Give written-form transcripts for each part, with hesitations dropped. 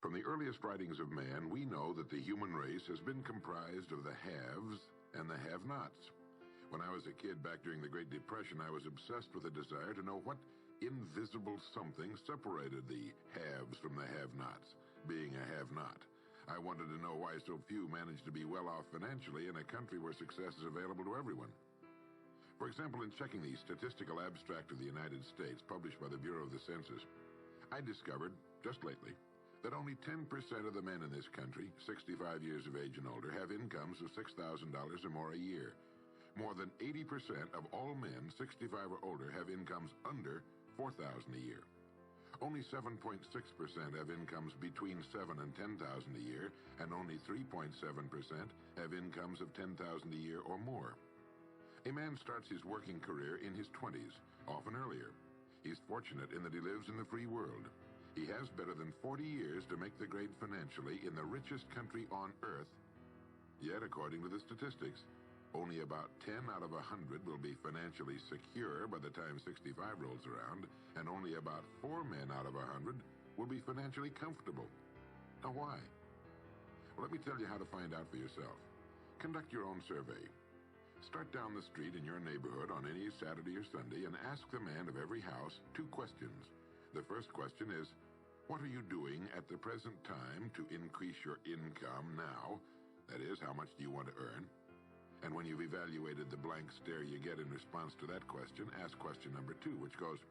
From the earliest writings of man, we know that the human race has been comprised of the haves and the have-nots. When I was a kid back during the Great Depression, I was obsessed with a desire to know what invisible something separated the haves from the have-nots, being a have-not. I wanted to know why so few managed to be well off financially in a country where success is available to everyone. For example, in checking the Statistical Abstract of the United States, published by the Bureau of the Census, I discovered, just lately, that only 10% of the men in this country, 65 years of age and older, have incomes of $6,000 or more a year. More than 80% of all men 65 or older have incomes under $4,000 a year. Only 7.6% have incomes between $7,000 and $10,000 a year, and only 3.7% have incomes of $10,000 a year or more. A man starts his working career in his 20s, often earlier. He's fortunate in that he lives in the free world. He has better than 40 years to make the grade financially in the richest country on earth. Yet, according to the statistics, only about 10 out of 100 will be financially secure by the time 65 rolls around, and only about 4 men out of 100 will be financially comfortable. Now, why? Well, let me tell you how to find out for yourself. Conduct your own survey. Start down the street in your neighborhood on any Saturday or Sunday and ask the man of every house 2 questions. The first question is, what are you doing at the present time to increase your income now? That is, how much do you want to earn? And when you've evaluated the blank stare you get in response to that question, ask question number 2, which goes,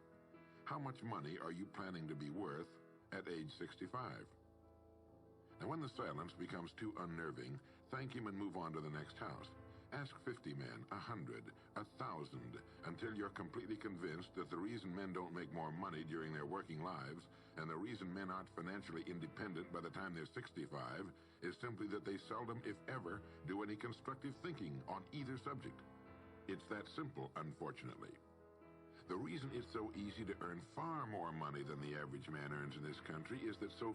how much money are you planning to be worth at age 65? Now, when the silence becomes too unnerving, thank him and move on to the next house. Ask 50 men, 100, 1,000, until you're completely convinced that the reason men don't make more money during their working lives, and the reason men aren't financially independent by the time they're 65, is simply that they seldom, if ever, do any constructive thinking on either subject. It's that simple, unfortunately. The reason it's so easy to earn far more money than the average man earns in this country is that so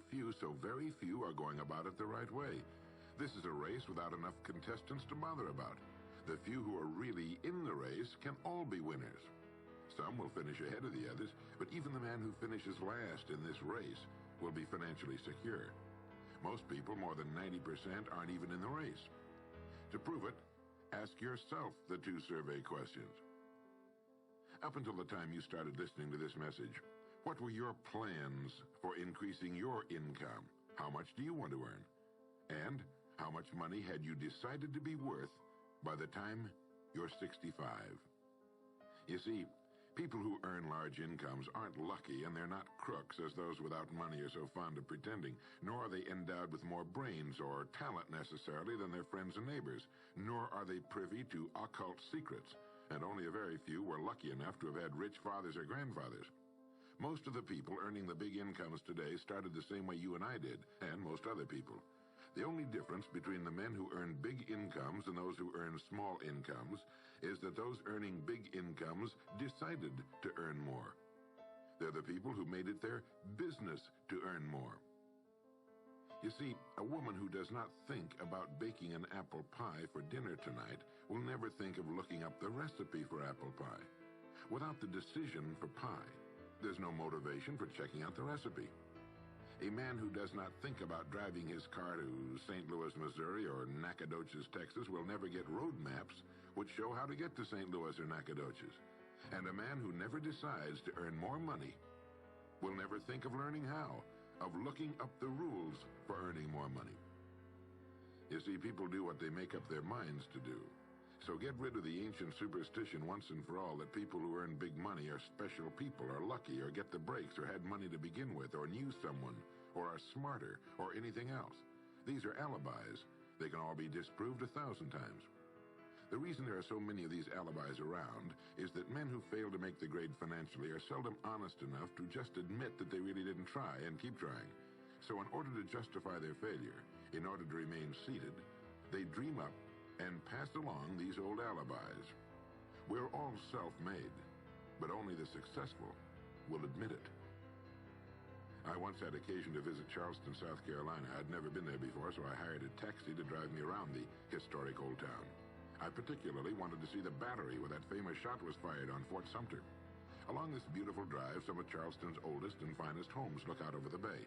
very few, are going about it the right way. This is a race without enough contestants to bother about. The few who are really in the race can all be winners. Some will finish ahead of the others, but even the man who finishes last in this race will be financially secure. Most people, more than 90%, aren't even in the race. To prove it, ask yourself the 2 survey questions. Up until the time you started listening to this message, what were your plans for increasing your income? How much do you want to earn? And how much money had you decided to be worth by the time you're 65? You see, people who earn large incomes aren't lucky, and they're not crooks as those without money are so fond of pretending, nor are they endowed with more brains or talent necessarily than their friends and neighbors, nor are they privy to occult secrets, and only a very few were lucky enough to have had rich fathers or grandfathers. Most of the people earning the big incomes today started the same way you and I did, and most other people. The only difference between the men who earn big incomes and those who earn small incomes is that those earning big incomes decided to earn more. They're the people who made it their business to earn more. You see, a woman who does not think about baking an apple pie for dinner tonight will never think of looking up the recipe for apple pie. Without the decision for pie, there's no motivation for checking out the recipe. A man who does not think about driving his car to St. Louis, Missouri or Nacogdoches, Texas will never get road maps which show how to get to St. Louis or Nacogdoches. And a man who never decides to earn more money will never think of learning how, of looking up the rules for earning more money. You see, people do what they make up their minds to do. So get rid of the ancient superstition once and for all that people who earn big money are special people, or lucky, or get the breaks, or had money to begin with, or knew someone, or are smarter, or anything else. These are alibis. They can all be disproved 1,000 times. The reason there are so many of these alibis around is that men who fail to make the grade financially are seldom honest enough to just admit that they really didn't try and keep trying. So in order to justify their failure, in order to remain seated, they dream up and pass along these old alibis. We're all self-made, but only the successful will admit it. I once had occasion to visit Charleston, South Carolina. I'd never been there before, so I hired a taxi to drive me around the historic old town. I particularly wanted to see the battery where that famous shot was fired on Fort Sumter. Along this beautiful drive, some of Charleston's oldest and finest homes look out over the bay.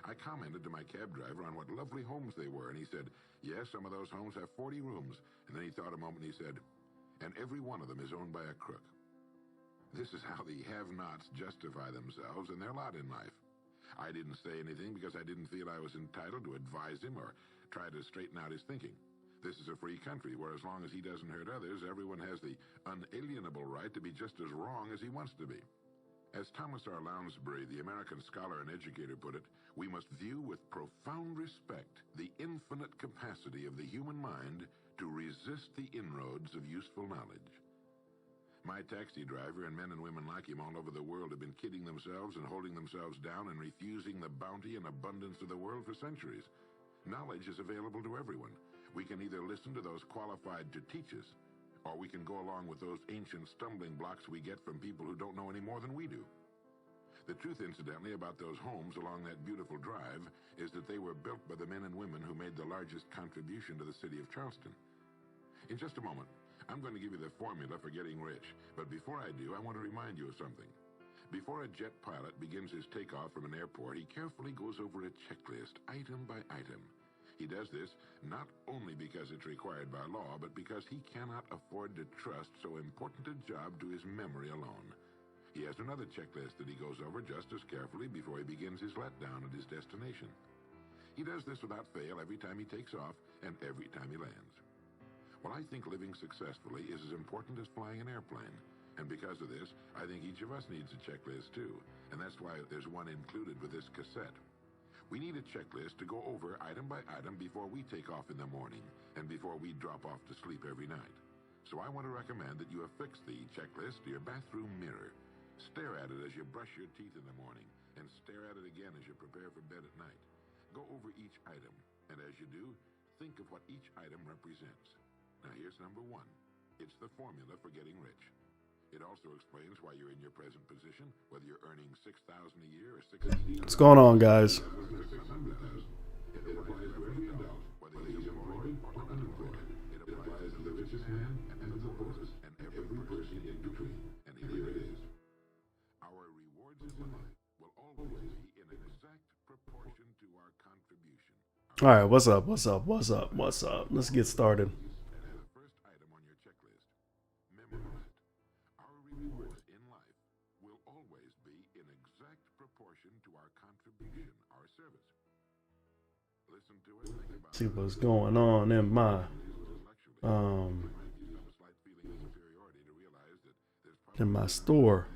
I commented to my cab driver on what lovely homes they were, and he said, yes, some of those homes have 40 rooms. And then he thought a moment and he said, and every one of them is owned by a crook. This is how the have-nots justify themselves and their lot in life. I didn't say anything because I didn't feel I was entitled to advise him or try to straighten out his thinking. This is a free country where as long as he doesn't hurt others, everyone has the unalienable right to be just as wrong as he wants to be. As Thomas R. Lounsbury, the American scholar and educator, put it, we must view with profound respect the infinite capacity of the human mind to resist the inroads of useful knowledge. My taxi driver and men and women like him all over the world have been kidding themselves and holding themselves down and refusing the bounty and abundance of the world for centuries. Knowledge is available to everyone. We can either listen to those qualified to teach us, or we can go along with those ancient stumbling blocks we get from people who don't know any more than we do. The truth, incidentally, about those homes along that beautiful drive is that they were built by the men and women who made the largest contribution to the city of Charleston. In just a moment, I'm going to give you the formula for getting rich, but before I do, I want to remind you of something. Before a jet pilot begins his takeoff from an airport, he carefully goes over a checklist, item by item. He does this not only because it's required by law, but because he cannot afford to trust so important a job to his memory alone. He has another checklist that he goes over just as carefully before he begins his letdown at his destination. He does this without fail every time he takes off and every time he lands. Well, I think living successfully is as important as flying an airplane. And because of this, I think each of us needs a checklist too. And that's why there's one included with this cassette. We need a checklist to go over item by item before we take off in the morning and before we drop off to sleep every night. So I want to recommend that you affix the checklist to your bathroom mirror. Stare at it as you brush your teeth in the morning and stare at it again as you prepare for bed at night. Go over each item, and as you do, think of what each item represents. Now here's number one. It's the formula for getting rich. It also explains why you're in your present position, whether you're earning $6,000 a year or $6,000. What's going on, guys? It applies to every adult, whether he's employed or unemployed. It applies to the richest man and the poorest, and every person in between. And here it is. Our rewards in life will always be in exact proportion to our contribution. All right, what's up? Let's get started. See what's going on in my store.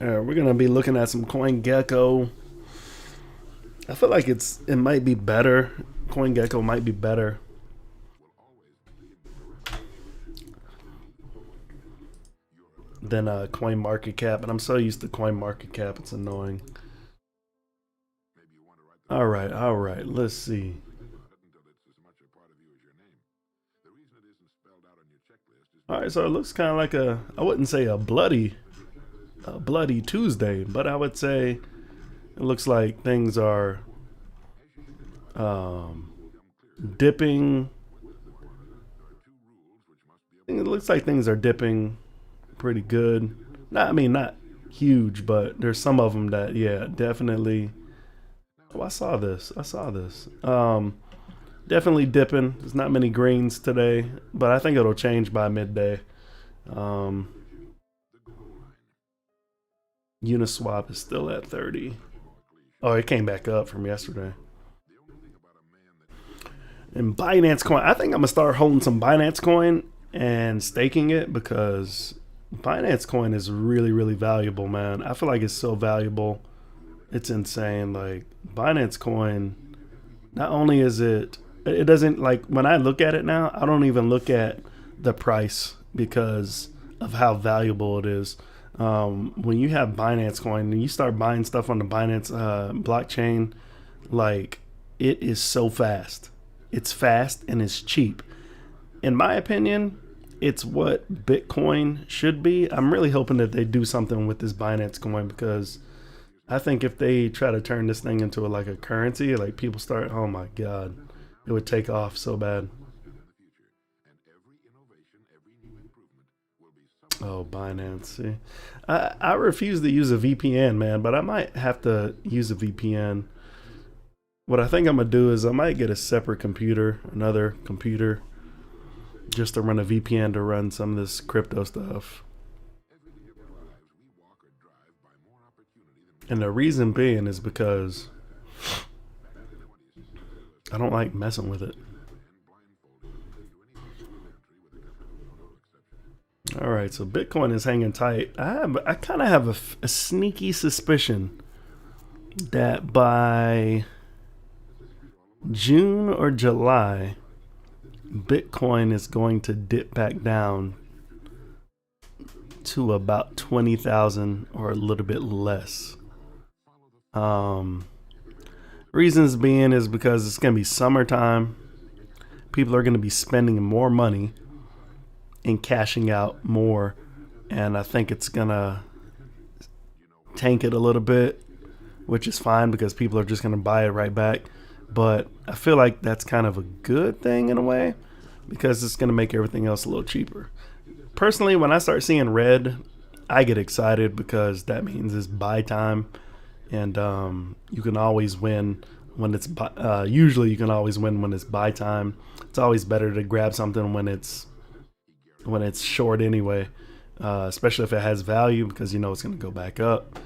We're gonna be looking at some CoinGecko. I feel like it might be better. CoinGecko might be better than CoinMarketCap, and I'm so used to CoinMarketCap, it's annoying. All right, let's see. All right, so it looks kind of like I wouldn't say a bloody Tuesday, but I would say it looks like things are dipping. It looks like things are dipping pretty good. Not huge, but there's some of them that, yeah, definitely. Oh, I saw this. Definitely dipping. There's not many greens today, but I think it'll change by midday. Uniswap is still at 30. Oh, it came back up from yesterday. And Binance Coin, I think I'm gonna start holding some Binance Coin and staking it, because Binance Coin is really, really valuable, man. I feel like it's so valuable. It's insane. Like, Binance Coin, not only is it doesn't, like, when I look at it now, I don't even look at the price because of how valuable it is. When you have Binance Coin and you start buying stuff on the Binance blockchain, like, it is so fast. It's fast and it's cheap. In my opinion, it's what Bitcoin should be. I'm really hoping that they do something with this Binance Coin, because I think if they try to turn this thing into like a currency, like, people start, oh my God, it would take off so bad. And every innovation, every new improvement Oh, Binance. See, I refuse to use a VPN, man, but I might have to use a VPN. What I think I'm gonna do is I might get a separate computer, another computer, just to run a VPN to run some of this crypto stuff. And the reason being is because I don't like messing with it. All right, so Bitcoin is hanging tight. I kind of have a sneaky suspicion that by June or July, Bitcoin is going to dip back down to about 20,000 or a little bit less. Reasons being is because it's going to be summertime. People are going to be spending more money and cashing out more, and I think it's going to tank it a little bit, which is fine because people are just going to buy it right back. But I feel like that's kind of a good thing in a way because it's going to make everything else a little cheaper. Personally, when I start seeing red, I get excited because that means it's buy time, and you can always win when it's usually you can always win when it's buy time. It's always better to grab something when it's short anyway, especially if it has value because you know it's going to go back up.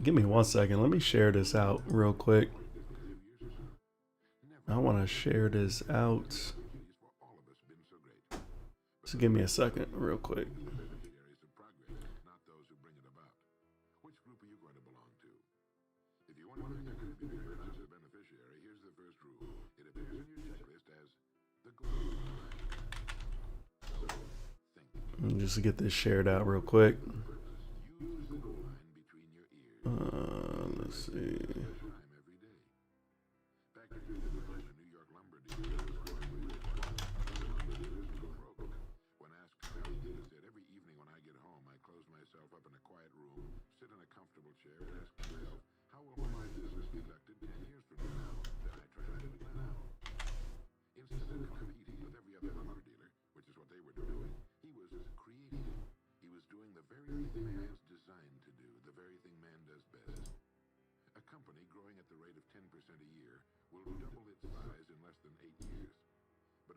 Give me 1 second. Let me share this out real quick. I want to share this out. Just give me a second real quick. Just to get this shared out real quick. Let's see.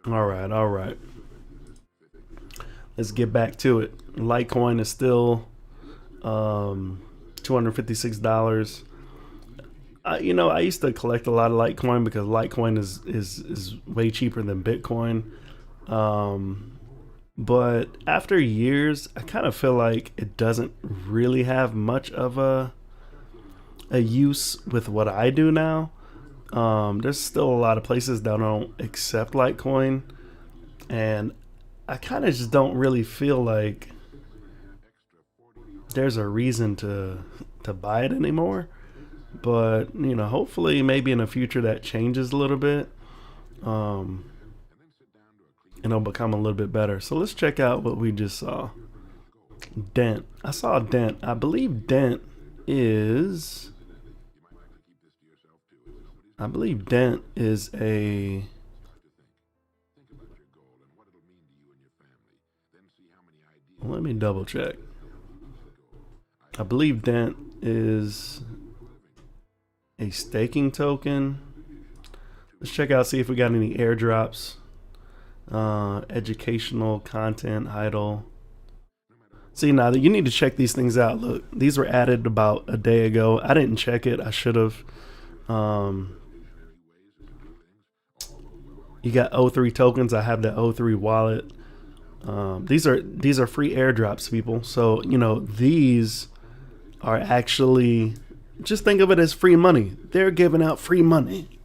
All right. Let's get back to it. Litecoin is still $256. I used to collect a lot of Litecoin because Litecoin is way cheaper than Bitcoin. But after years, I kind of feel like it doesn't really have much of a use with what I do now. There's still a lot of places that don't accept Litecoin, and I kind of just don't really feel like there's a reason to buy it anymore. But hopefully, maybe in the future that changes a little bit, and it'll become a little bit better. So let's check out what we just saw. Dent. I saw Dent. I believe Dent is a. Let me double check. I believe Dent is a staking token. Let's check out, see if we got any airdrops. Educational content, idle. See, now you need to check these things out. Look, these were added about a day ago. I didn't check it. I should have. You got O3 tokens. I have the O3 wallet. These are free airdrops, people. So these are actually, just think of it as free money. They're giving out free money.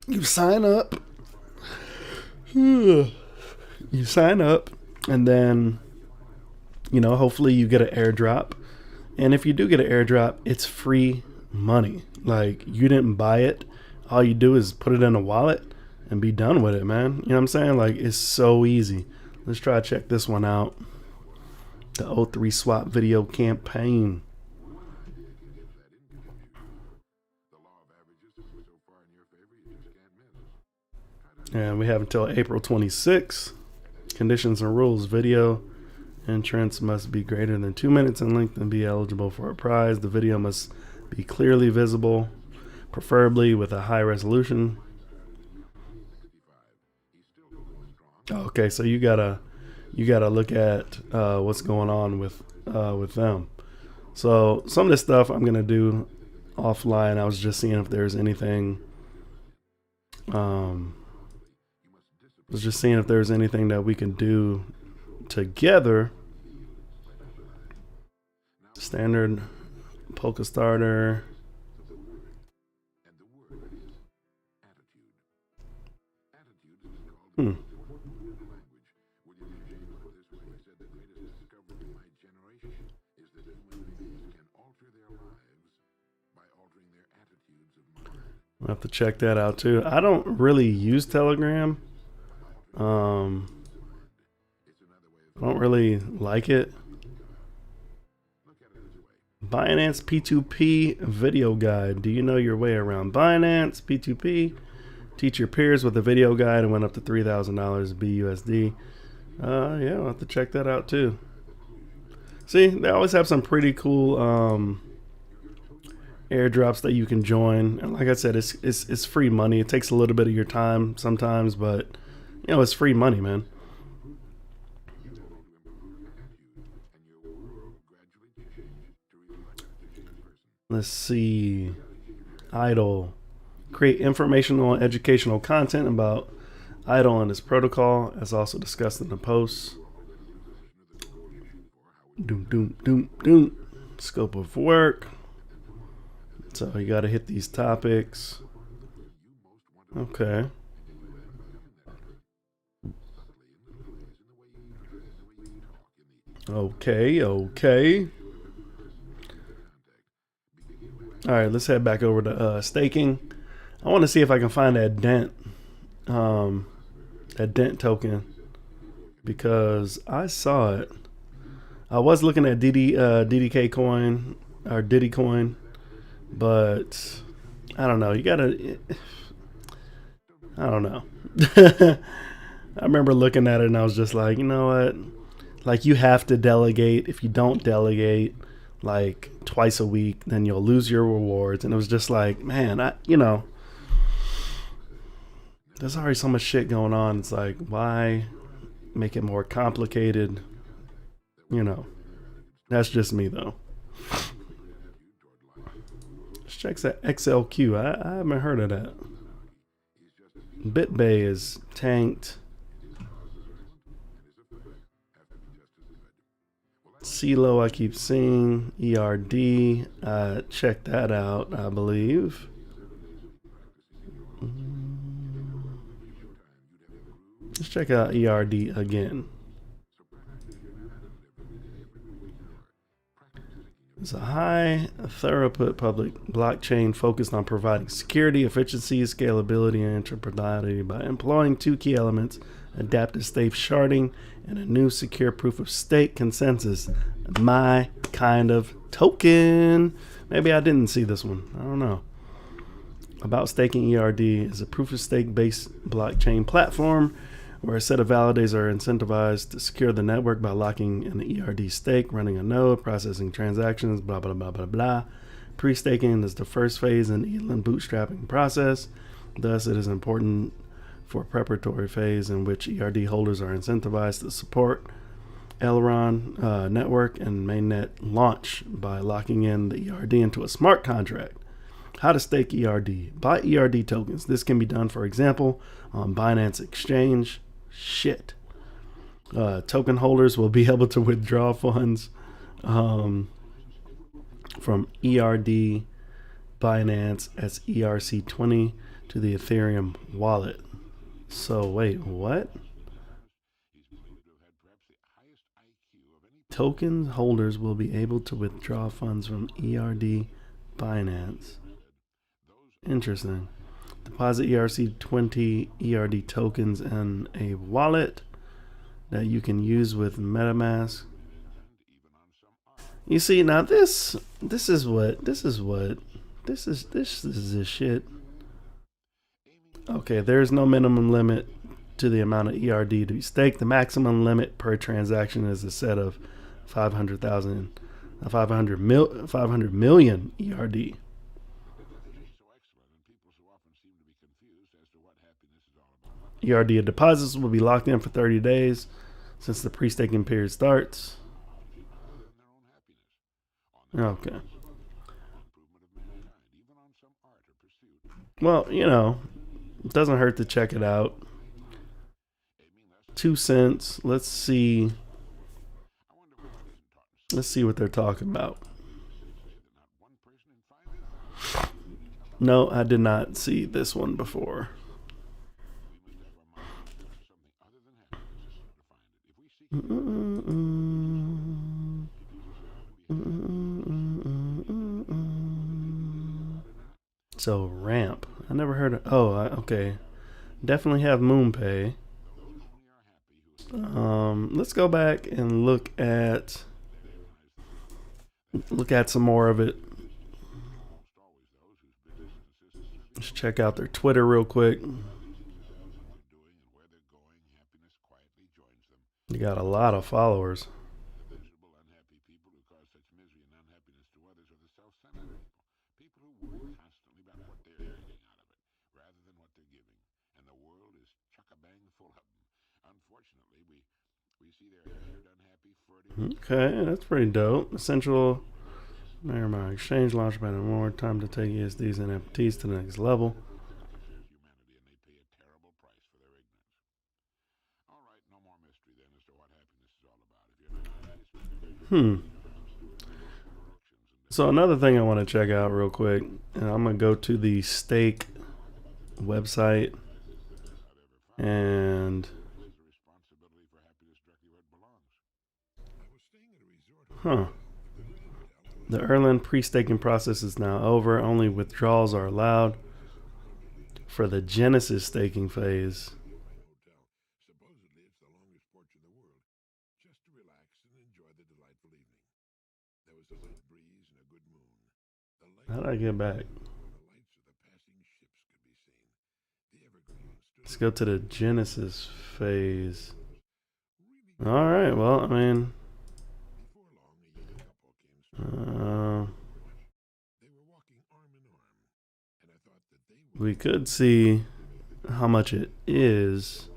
You sign up. You sign up, and then hopefully you get an airdrop. And if you do get an airdrop, it's free money. Like, you didn't buy it. All you do is put it in a wallet and be done with it, man. You know what I'm saying? Like, it's so easy. Let's try to check this one out. The O3 swap video campaign. And we have until April 26th. Conditions and rules: video entrance must be greater than 2 minutes in length and be eligible for a prize. The video must be clearly visible, preferably with a high resolution. Okay, so you gotta look at what's going on with them. So some of this stuff I'm gonna do offline. I was just seeing if there's anything. Was just seeing if there's anything that we can do together. Standard polka starter. I'll have to check that out too. I don't really use Telegram. I don't really like it. Binance P2P video guide. Do you know your way around Binance P2P? Teach your peers with a video guide and went up to $3,000 BUSD. Yeah, I'll have to check that out too. See, they always have some pretty cool airdrops that you can join. And like I said, it's free money. It takes a little bit of your time sometimes, but you know, it's free money, man. Let's see. Idle. Create informational and educational content about Idle and its protocol, as also discussed in the post. Scope of work. So you got to hit these topics. Okay. Okay. All right, let's head back over to staking. I want to see if I can find that Dent token, because I saw it. I was looking at DDK coin or Diddy coin, but I don't know. You gotta. I don't know. I remember looking at it and I was just like, you know what? Like, you have to delegate. If you don't delegate like twice a week, then you'll lose your rewards. And it was just like, man, there's already so much shit going on. It's like, why make it more complicated? That's just me though. Let's check that XLQ. I haven't heard of that. BitBay is tanked. CeeLo I keep seeing. ERD. Check that out, I believe. Let's check out ERD again. It's a high throughput public blockchain focused on providing security, efficiency, scalability, and interoperability by employing two key elements: adaptive safe sharding and a new secure proof of stake consensus. My kind of token. Maybe I didn't see this one. I don't know. About Staking ERD is a proof of stake based blockchain platform where a set of validators are incentivized to secure the network by locking an ERD stake, running a node, processing transactions, blah, blah, blah, blah, blah. Pre-staking is the first phase in the ELN bootstrapping process. Thus, it is important for a preparatory phase in which ERD holders are incentivized to support Elrond network and mainnet launch by locking in the ERD into a smart contract. How to stake ERD. Buy ERD tokens. This can be done, for example, on Binance Exchange. Shit. Token holders will be able to withdraw funds from ERD Binance as ERC20 to the Ethereum wallet. So wait, what? Token holders will be able to withdraw funds from ERD Binance. Interesting. Deposit ERC20 ERD tokens in a wallet that you can use with MetaMask. You see, now this is this shit. Okay, there's no minimum limit to the amount of ERD to be staked. The maximum limit per transaction is a set of 500,000, 500 million ERD. ERD deposits will be locked in for 30 days since the pre-staking period starts. Okay. Well, you know, it doesn't hurt to check it out. 2 cents. Let's see. Let's see what they're talking about. No, I did not see this one before. So ramp. I never heard of. Oh, okay. Definitely have MoonPay. Let's go back and look at some more of it. Let's check out their Twitter real quick. You got a lot of followers. Okay, that's pretty dope. Essential. Never mind. Exchange launchpad and more. Time to take ESDs and NFTs to the next level. So another thing I want to check out real quick, and I'm gonna go to the stake website, and the Erland pre-staking process is now over. Only withdrawals are allowed for the Genesis staking phase. How did I get back? Let's go to the Genesis phase. Alright, well, I mean... we could see how much it is.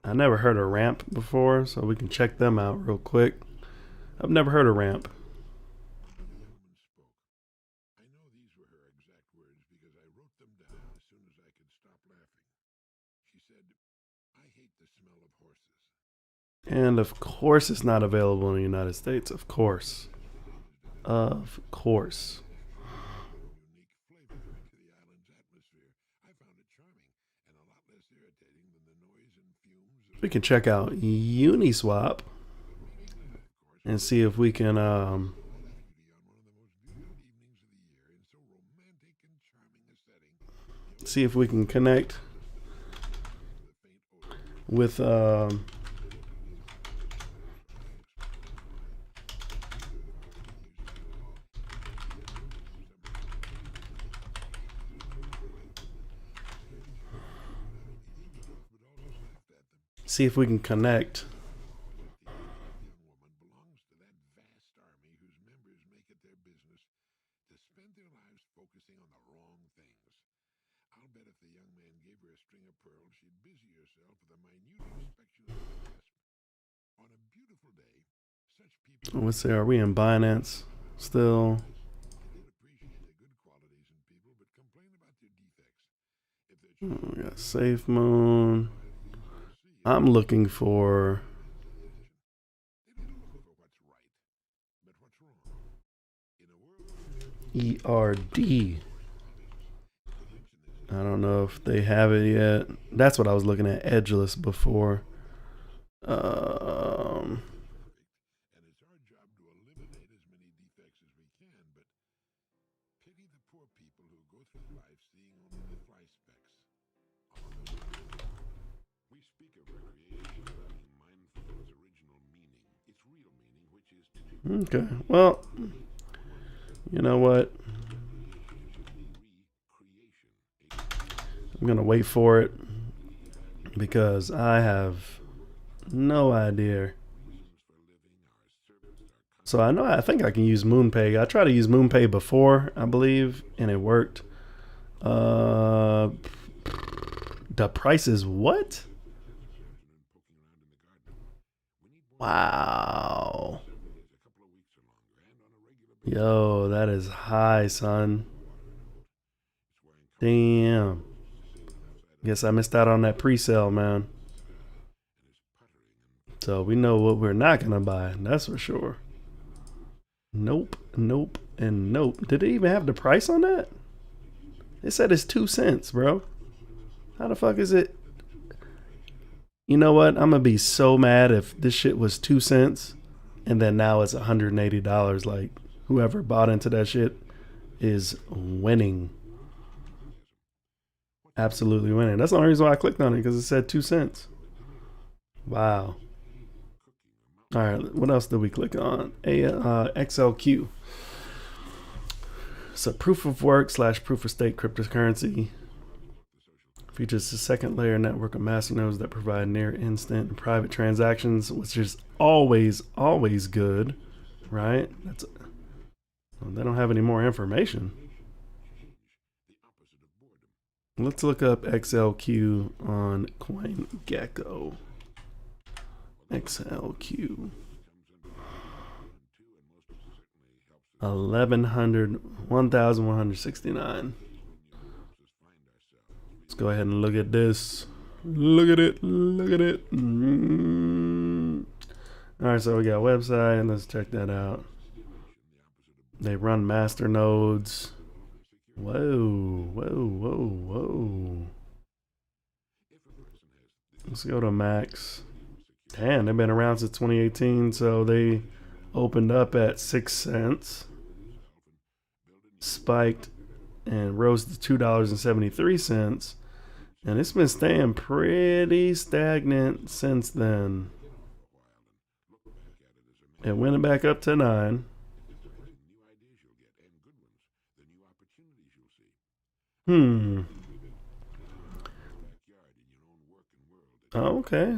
I never heard of Ramp before, so we can check them out real quick. I've never heard of Ramp. And of course it's not available in the United States. Of course. Of course. We can check out Uniswap and see if we can connect with connect let's see, are we in Binance still? We got Safe Moon. I'm looking for ERD. I don't know if they have it yet. That's what I was looking at, Edgeless, before. Okay, well, you know what? I'm gonna wait for it because I have no idea. So I think I can use MoonPay. I tried to use MoonPay before, I believe, and it worked. The price is what? Wow. Yo, that is high, son. Damn. Guess I missed out on that pre-sale, man. So we know what we're not gonna buy. That's for sure. Nope, nope, and nope. Did it even have the price on that? It said it's 2 cents, bro. How the fuck is it? You know what? I'm gonna be so mad if this shit was 2 cents and then now it's $180. Like, whoever bought into that shit is winning. Absolutely winning. That's the only reason why I clicked on it, because it said 2 cents. Wow. All right, what else did we click on? XLQ. It's a proof of work / proof of stake cryptocurrency. Features a second layer network of masternodes that provide near instant and private transactions, which is always good, right? They don't have any more information. Let's look up XLQ on CoinGecko. XLQ. 1,169. Let's go ahead and look at this. Look at it. Look at it. All right, so we got a website. Let's check that out. They run master nodes. Whoa, whoa, whoa, whoa. Let's go to max. Damn, they've been around since 2018, so they opened up at 6 cents, spiked, and rose to $2.73, and it's been staying pretty stagnant since then. It went back up to 9. Oh, okay.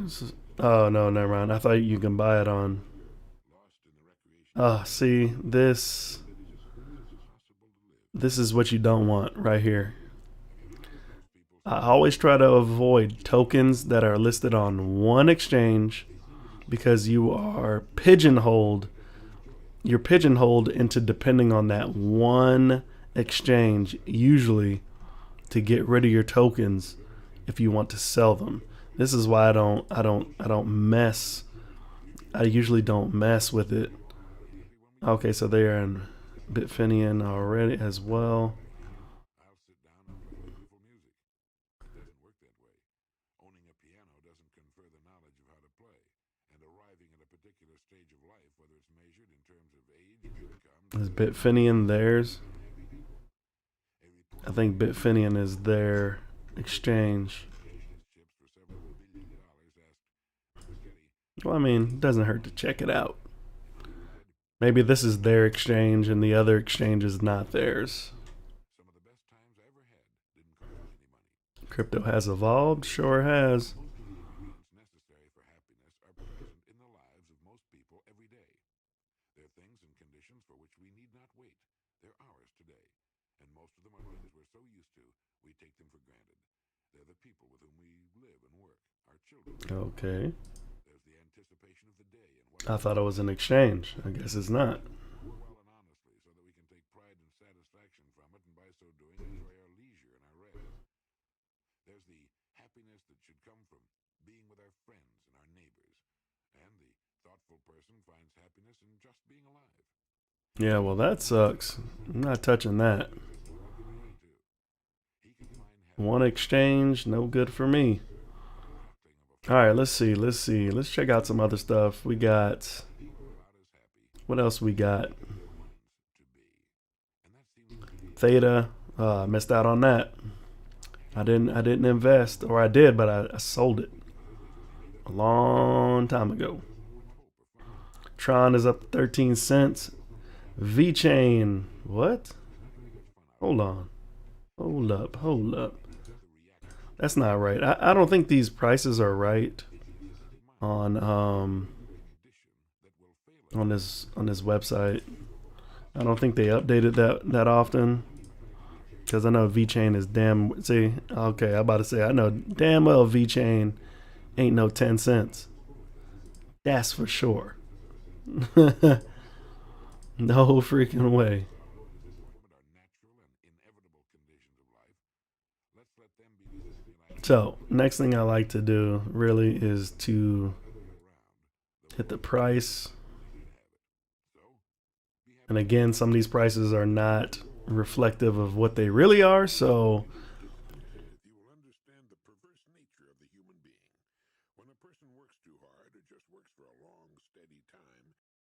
Oh, no, never mind. I thought you can buy it on. See, this is what you don't want right here. I always try to avoid tokens that are listed on one exchange because you are pigeonholed. You're pigeonholed into depending on that one exchange, usually to get rid of your tokens if you want to sell them. This is why I don't mess. I usually don't mess with it. Okay, so they are in Bitfinian already as well. Is Bitfinian theirs? I think Bitfinian is their exchange. Well, I mean, it doesn't hurt to check it out. Maybe this is their exchange and the other exchange is not theirs. Crypto has evolved? Sure has. Okay. I thought it was an exchange. I guess it's not. Yeah, well, that sucks. I'm not touching that. One exchange, no good for me. All right, let's see. Let's check out some other stuff. We got, what else we got? Theta. I missed out on that. I didn't invest, or I did, but I sold it a long time ago. Tron is up 13 cents. VeChain. What? Hold on. Hold up. That's not right. I don't think these prices are right on this website. I don't think they updated that often. Because I know VeChain is damn. See, okay, I'm about to say, I know damn well VeChain ain't no 10 cents. That's for sure. No freaking way. So, next thing I like to do really is to hit the price. And again, some of these prices are not reflective of what they really are. So,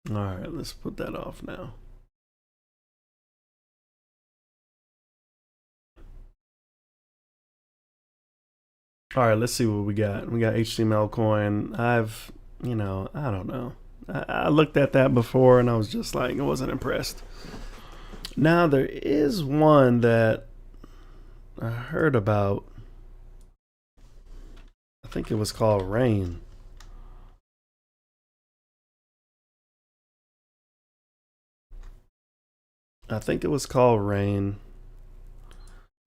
all right, let's put that off now. All right, let's see what we got. We got HTML coin. I don't know. I looked at that before and I was just like, I wasn't impressed. Now there is one that I heard about. I think it was called Rain. I think it was called Rain.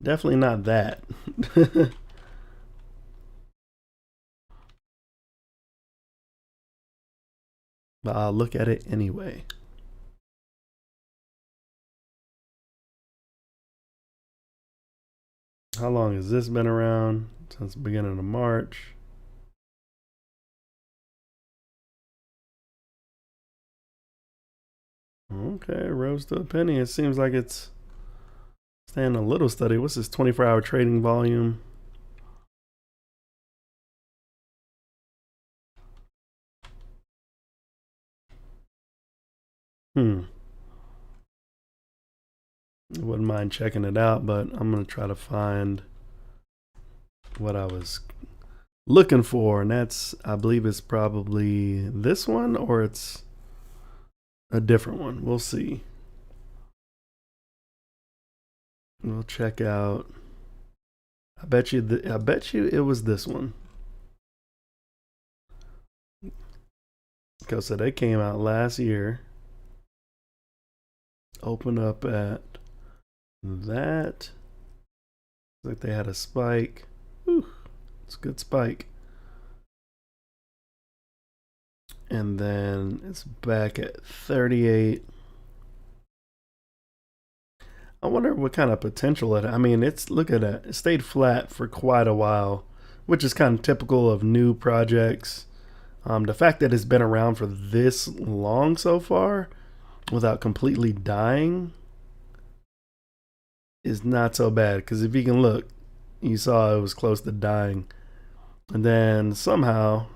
Definitely not that. But I'll look at it anyway. How long has this been around? Since the beginning of March. Okay, rose to a penny. It seems like it's staying a little steady. What's this 24-hour trading volume? I wouldn't mind checking it out, but I'm going to try to find what I was looking for. And that's, I believe it's probably this one or it's a different one. We'll see. We'll check out. I bet you it was this one. Because so they came out last year. Open up at that. Looks like they had a spike. Whew, it's a good spike. And then it's back at 38. I wonder what kind of potential it. I mean, look at that. It stayed flat for quite a while, which is kind of typical of new projects. The fact that it's been around for this long so far without completely dying is not so bad. Because if you can look, you saw it was close to dying. And then somehow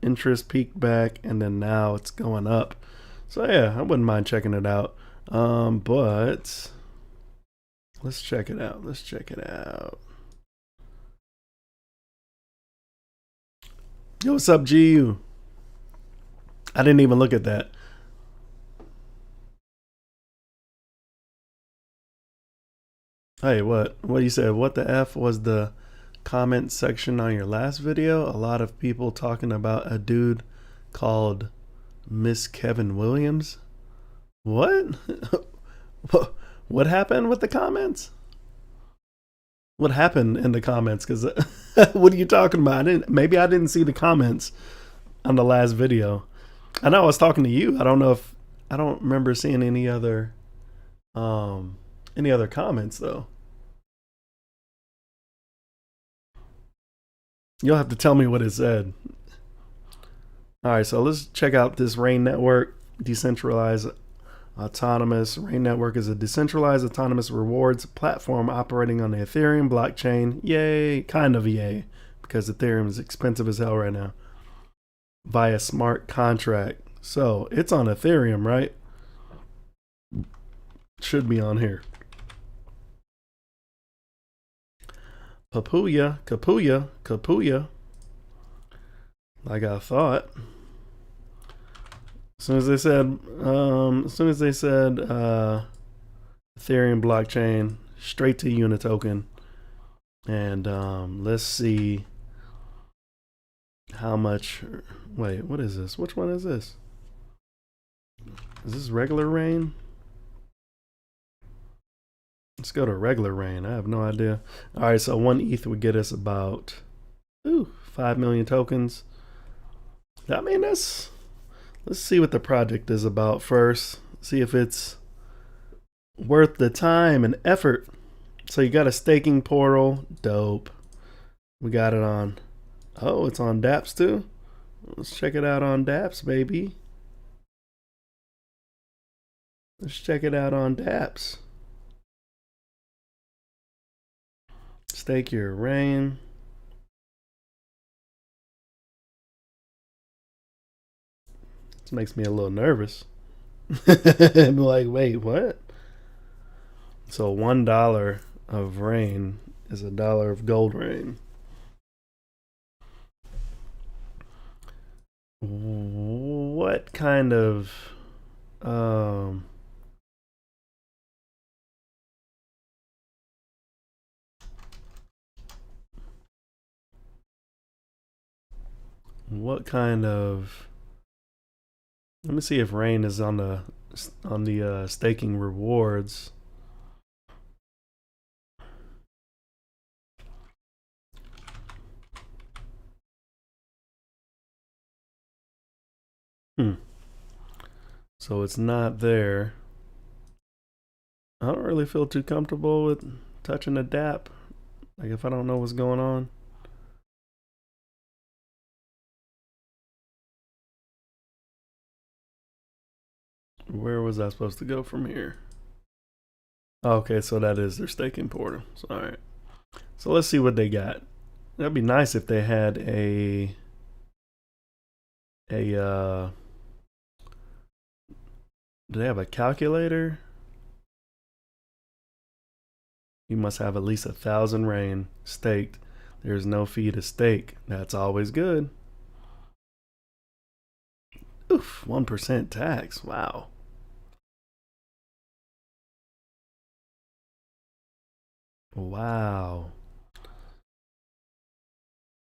interest peaked back and then now it's going up. So yeah, I wouldn't mind checking it out. But let's check it out. Yo, what's up, GU? I didn't even look at that. Hey, what you said? What the F was the comment section on your last video? A lot of people talking about a dude called Miss Kevin Williams. What? What happened with the comments? What happened in the comments? Because what are you talking about? Maybe I didn't see the comments on the last video. I know I was talking to you. I don't remember seeing any other comments though. You'll have to tell me what it said. All right, so let's check out this Rain Network, decentralized autonomous. Rain Network is a decentralized autonomous rewards platform operating on the Ethereum blockchain. Yay, kind of yay, because Ethereum is expensive as hell right now. Via smart contract. So it's on Ethereum, right? Should be on here. Kapuya. Like I thought. As soon as they said Ethereum blockchain, straight to Unitoken. And let's see how much. Wait, what is this? Which one is this? Is this regular rain? Let's go to regular rain. I have no idea. All right, so 1 ETH would get us about 5 million tokens. I mean, let's see what the project is about first. See if it's worth the time and effort. So you got a staking portal. Dope. We got it on. Oh, it's on dApps too. Let's check it out on dApps, baby. Let's check it out on dApps. Stake your rain. This makes me a little nervous. I'm like, wait, what? So $1 of rain is $1 of gold rain. What kind of what kind of let me see if rain is on the staking rewards. So it's not there. I don't really feel too comfortable with touching a dApp. Like if I don't know what's going on. Where was I supposed to go from here? Okay, so that is their staking portal. So, all right. So let's see what they got. That'd be nice if they had a do they have a calculator? You must have at least 1,000 rain staked. There's no fee to stake. That's always good. Oof, 1% tax. Wow. Wow.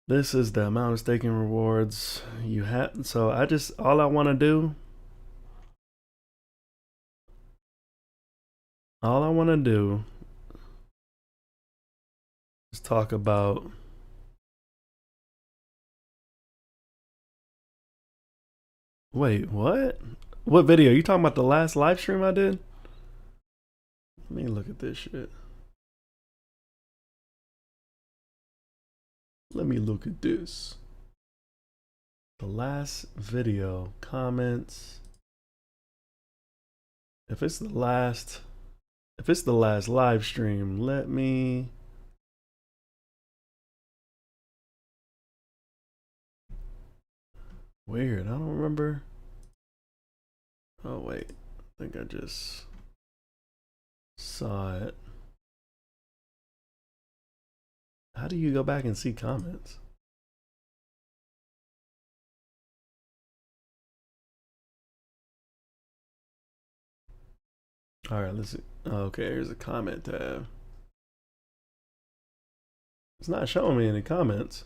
This is the amount of staking rewards you have. So all I want to do is talk about wait, what? What video? You talking about the last live stream I did? Let me look at this shit. Let me look at this. The last video, comments. If it's the last live stream, let me weird. I don't remember. Oh wait. I think I just saw it. How do you go back and see comments? All right, let's see. Okay, here's a comment tab. It's not showing me any comments.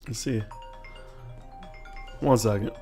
Let's see. 1 second.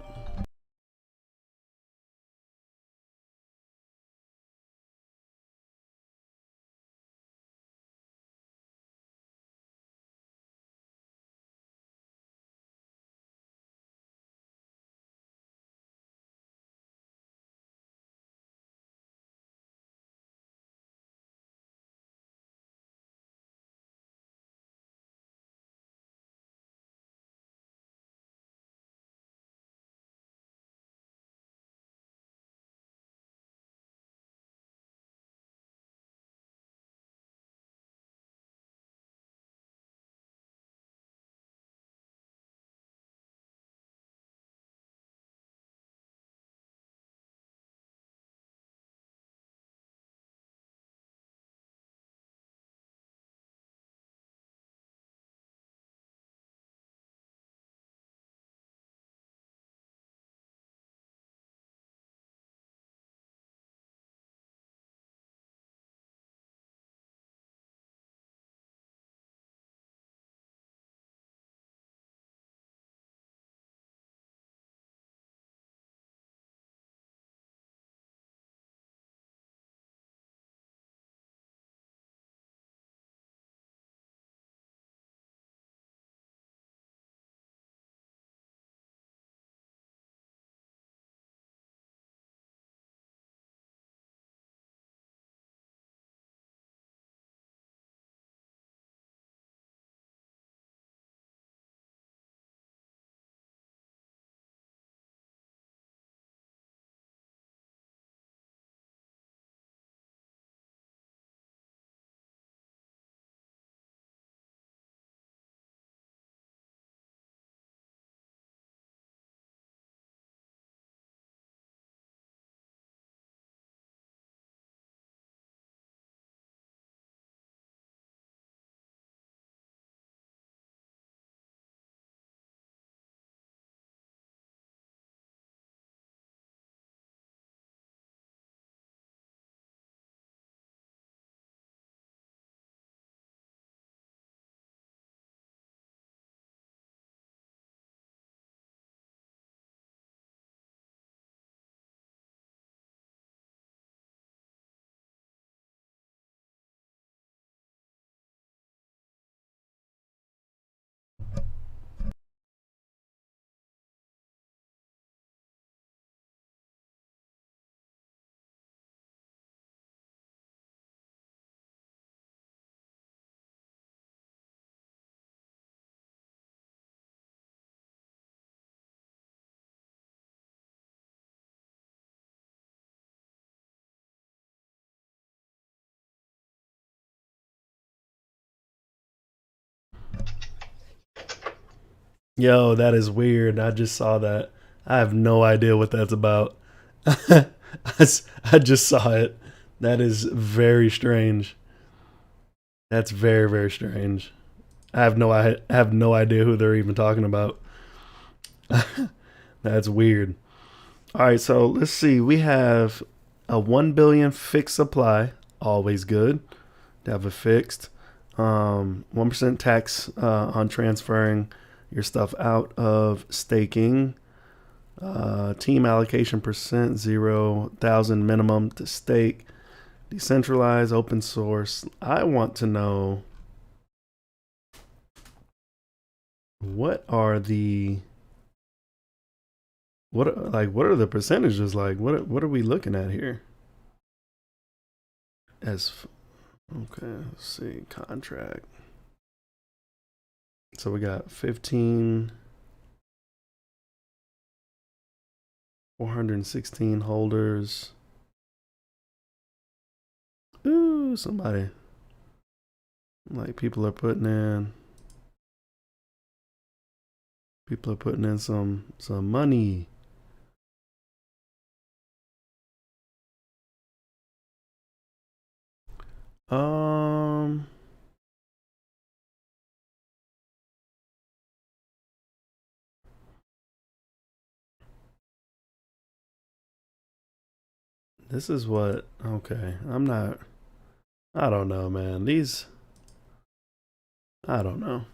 Yo, that is weird. I just saw that. I have no idea what that's about. I just saw it. That is very strange. That's very, very strange. I have no idea who they're even talking about. That's weird. All right, so let's see. We have a 1 billion fixed supply, always good to have it fixed. 1% tax on transferring your stuff out of staking. Team allocation percent 0,000 minimum to stake. Decentralized, open source. I want to know what are the what are the percentages like? What are we looking at here? As okay, let's see contract. So we got 15, 416 holders. Ooh, somebody like people are putting in some money. This is what okay. I don't know, man. I don't know.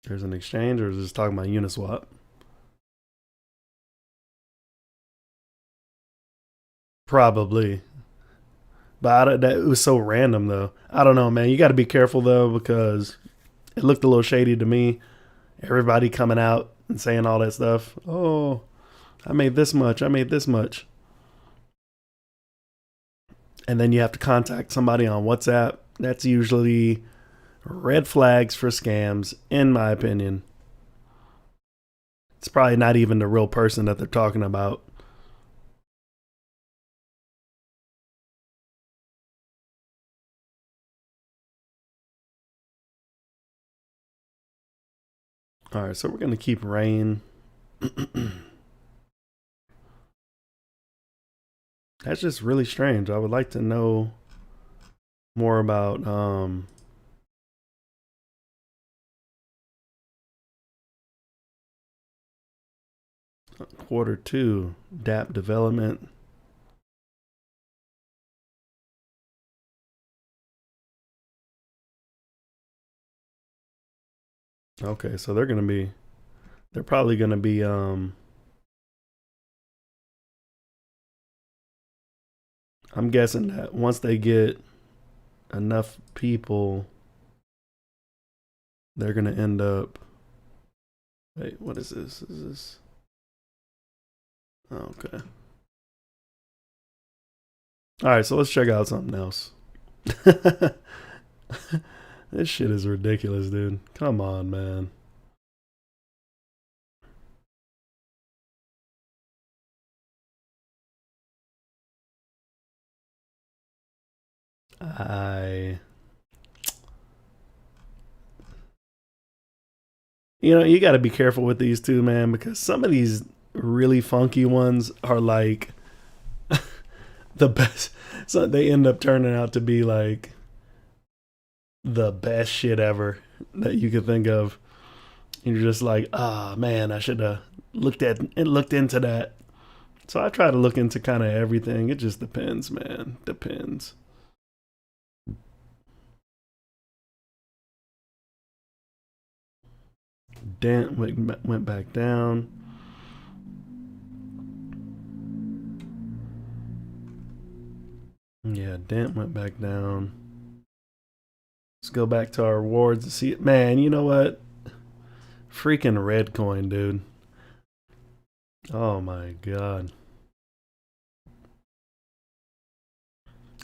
There's an exchange, or is this talking about Uniswap? Probably. But it was so random, though. I don't know, man. You got to be careful, though, because it looked a little shady to me. Everybody coming out and saying all that stuff. Oh, I made this much. I made this much. And then you have to contact somebody on WhatsApp. That's usually red flags for scams, in my opinion. It's probably not even the real person that they're talking about. All right, so we're going to keep rain. That's just really strange. I would like to know more about Q2 DApp development. Okay, so they're probably gonna be I'm guessing that once they get enough people, they're gonna end up wait, what is this? Is this oh, okay. Alright, so let's check out something else. This shit is ridiculous, dude. Come on, man. You got to be careful with these two, man, because some of these really funky ones are like the best. So they end up turning out to be like the best shit ever that you could think of. And you're just like, ah, oh, man, I should have looked into that. So I try to look into kind of everything. It just depends, man. Depends. Dent went back down. Yeah, Dent went back down. Let's go back to our rewards to see it. Man, you know what? Freaking red coin, dude. Oh my god.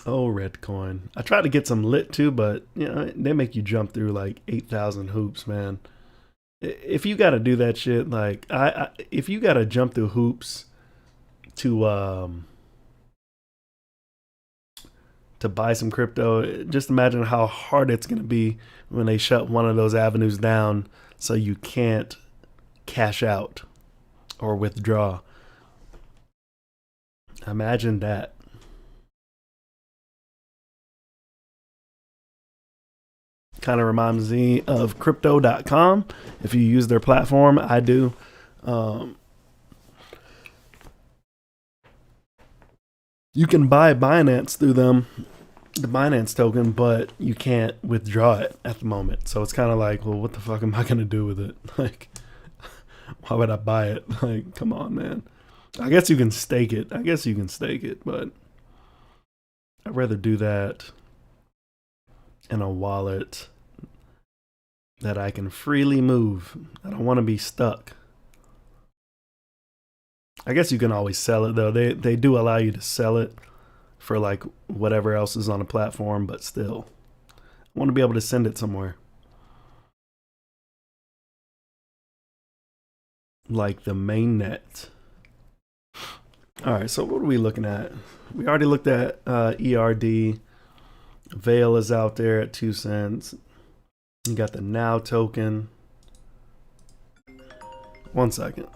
Oh, red coin. I tried to get some lit too, but they make you jump through like 8,000 hoops, man. If you got to do that shit, like if you got to jump through hoops to to buy some crypto. Just imagine how hard it's going to be when they shut one of those avenues down so you can't cash out or withdraw. Imagine that. Kind of reminds me of crypto.com. If you use their platform, I do. You can buy Binance through them, the Binance token, but you can't withdraw it at the moment. So it's kind of like, well, what the fuck am I going to do with it? Like, why would I buy it? Like, come on, man. I guess you can stake it. But I'd rather do that in a wallet that I can freely move. I don't want to be stuck. I guess you can always sell it though. They do allow you to sell it for like whatever else is on the platform, but still, I want to be able to send it somewhere. Like the mainnet. All right, so what are we looking at? We already looked at ERD. Veil is out there at 2 cents. You got the Now token. 1 second.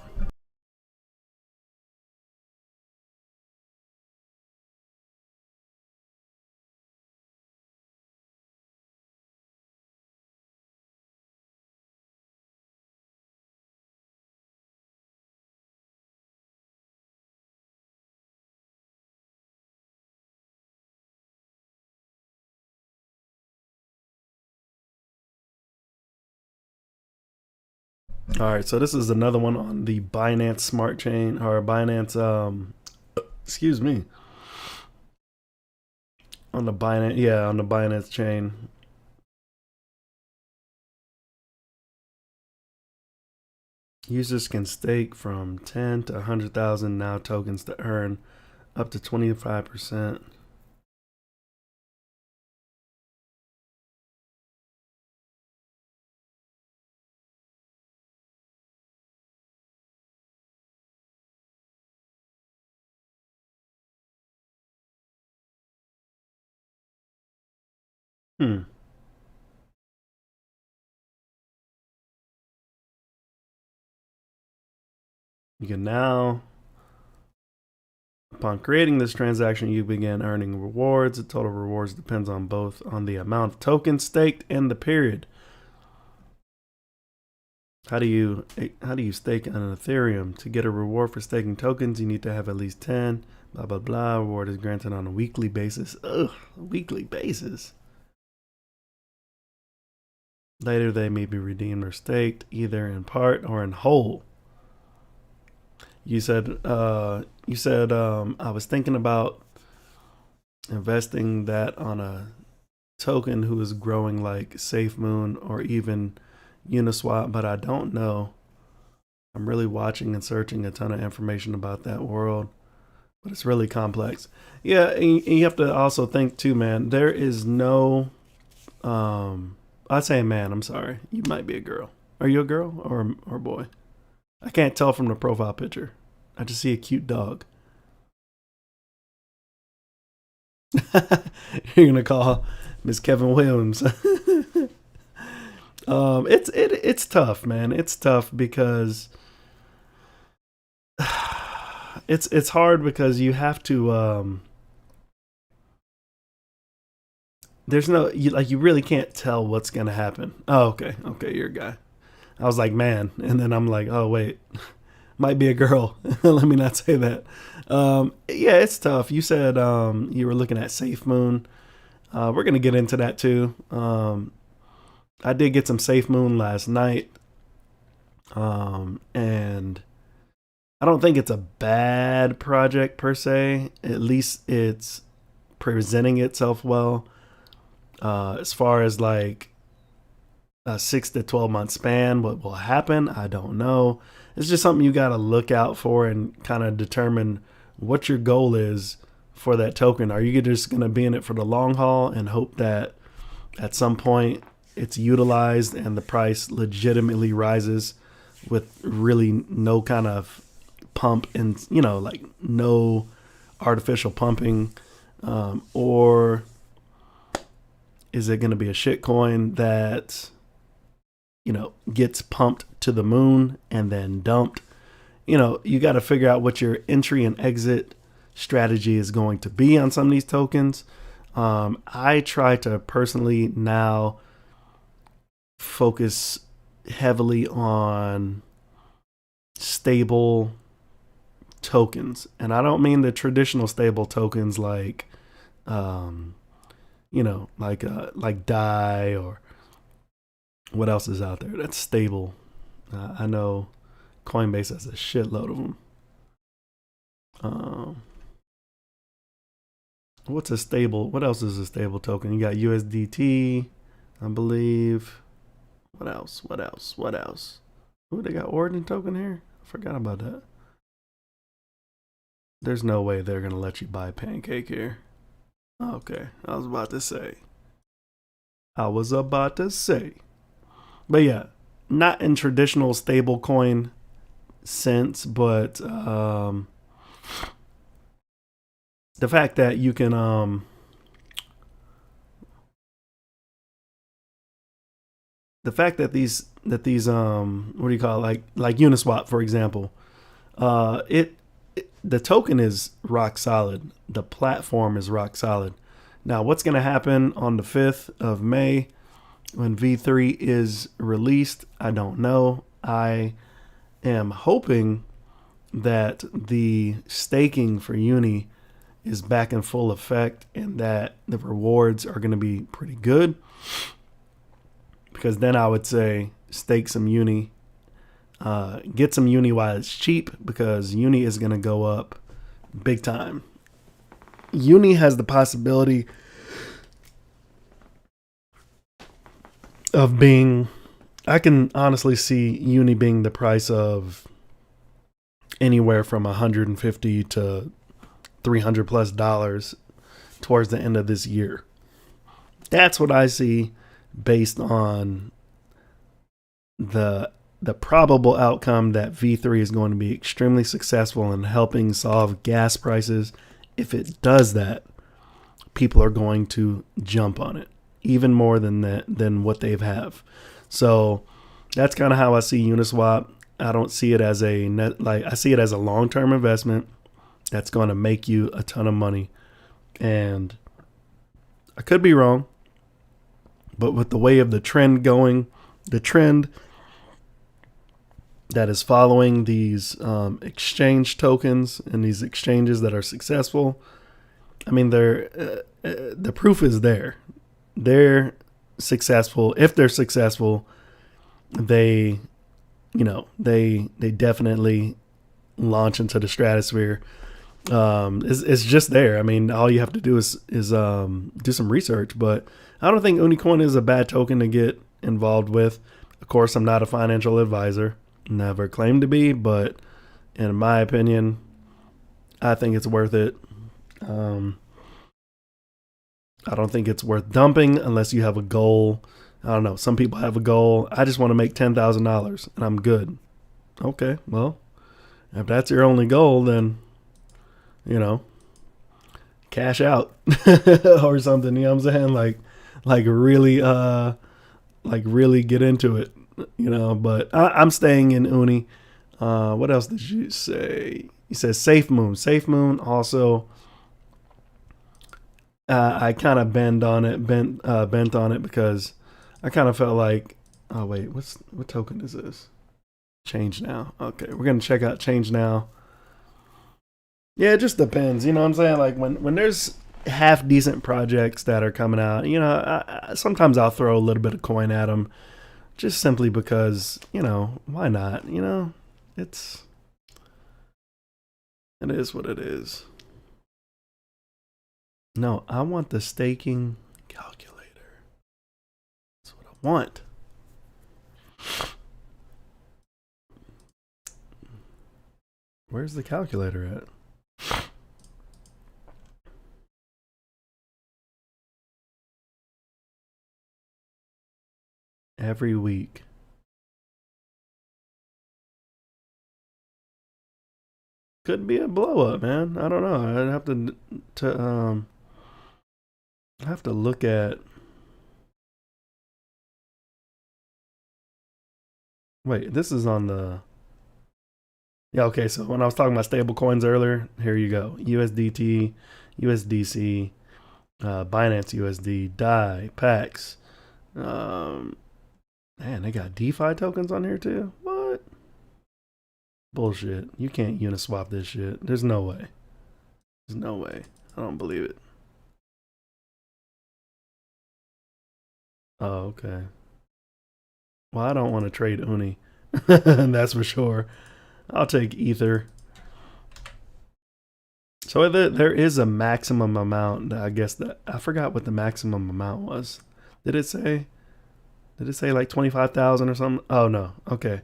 All right, so this is another one on the Binance Smart Chain, or Binance, excuse me, on the Binance chain. Users can stake from 10 to 100,000 Now tokens to earn up to 25%. Hmm. You can now, upon creating this transaction, you begin earning rewards. The total rewards depends on both on the amount of tokens staked and the period. How do you stake on an Ethereum? To get a reward for staking tokens, you need to have at least 10. Blah blah blah. Reward is granted on a weekly basis. Ugh, weekly basis. Later, they may be redeemed or staked, either in part or in whole. You said I was thinking about investing that on a token who is growing like SafeMoon or even Uniswap, but I don't know. I'm really watching and searching a ton of information about that world, but it's really complex. Yeah, and you have to also think too, man. There is no, I say man. I'm sorry. You might be a girl. Are you a girl or a boy? I can't tell from the profile picture. I just see a cute dog. You're gonna call Miss Kevin Williams. It's tough, man. It's tough because it's hard because you have to there's no you really can't tell what's gonna happen. Oh, okay, you're a guy. I was like, man, and then I'm like, oh wait, might be a girl. Let me not say that. Yeah, it's tough. You said you were looking at SafeMoon. We're gonna get into that too. I did get some SafeMoon last night, and I don't think it's a bad project per se. At least it's presenting itself well. As far as like a 6 to 12 month span, what will happen, I don't know. It's just something you got to look out for and kind of determine what your goal is for that token. Are you just going to be in it for the long haul and hope that at some point it's utilized and the price legitimately rises with really no kind of pump and, like no artificial pumping? Or Is it going to be a shit coin that, gets pumped to the moon and then dumped? You got to figure out what your entry and exit strategy is going to be on some of these tokens. I try to personally now focus heavily on stable tokens, and I don't mean the traditional stable tokens like like DAI, or what else is out there that's stable. I know Coinbase has a shitload of them. What else is a stable token? You got USDT, I believe. What else? Ooh, they got Origin token here? I forgot about that. There's no way they're going to let you buy Pancake here. Okay, I was about to say. But yeah, not in traditional stablecoin sense, but the fact that you can these what do you call it, like Uniswap, for example, the token is rock solid. The platform is rock solid. Now, what's going to happen on the 5th of May when V3 is released? I don't know. I am hoping that the staking for Uni is back in full effect and that the rewards are going to be pretty good. Because then I would say stake some Uni. Get some Uni while it's cheap, because Uni is going to go up big time. Uni has the possibility of being, I can honestly see Uni being the price of anywhere from $150 to $300+ towards the end of this year. That's what I see based on the probable outcome that V3 is going to be extremely successful in helping solve gas prices. If it does that, people are going to jump on it even more than what they have. So that's kind of how I see Uniswap. I don't see it as I see it as a long-term investment that's going to make you a ton of money. And I could be wrong, but with the way of the trend going, the trend that is following these exchange tokens and these exchanges that are successful, I mean, the proof is there. They're successful. If they're successful, they definitely launch into the stratosphere. It's just there. I mean, all you have to do is do some research. But I don't think Unicoin is a bad token to get involved with. Of course, I'm not a financial advisor. Never claimed to be, but in my opinion, I think it's worth it. I don't think it's worth dumping unless you have a goal. I don't know. Some people have a goal. I just want to make $10,000 and I'm good. Okay, well, if that's your only goal, then, cash out or something. You know what I'm saying? Really get into it. But I'm staying in Uni. What else did you say? You said Safe Moon. Safe Moon also. I kind of bent on it because I kind of felt like, oh wait, what token is this? Change Now. Okay, we're gonna check out Change Now. Yeah, it just depends. You know what I'm saying? Like when there's half decent projects that are coming out, sometimes I'll throw a little bit of coin at them. Just simply because, why not? It is what it is. No, I want the staking calculator. That's what I want. Where's the calculator at? Every week. Could be a blow up, man. I don't know. I'd have to look at Wait, this is on the. Yeah, okay. So when I was talking about stable coins earlier, here you go: USDT, USDC, Binance USD, DAI, PAX. Man, they got DeFi tokens on here too. What? Bullshit. You can't Uniswap this shit. There's no way. There's no way. I don't believe it. Oh, okay. Well, I don't want to trade Uni. That's for sure. I'll take Ether. So there is a maximum amount. I guess that I forgot what the maximum amount was. Did it say? Did it say like 25,000 or something? Oh no. Okay,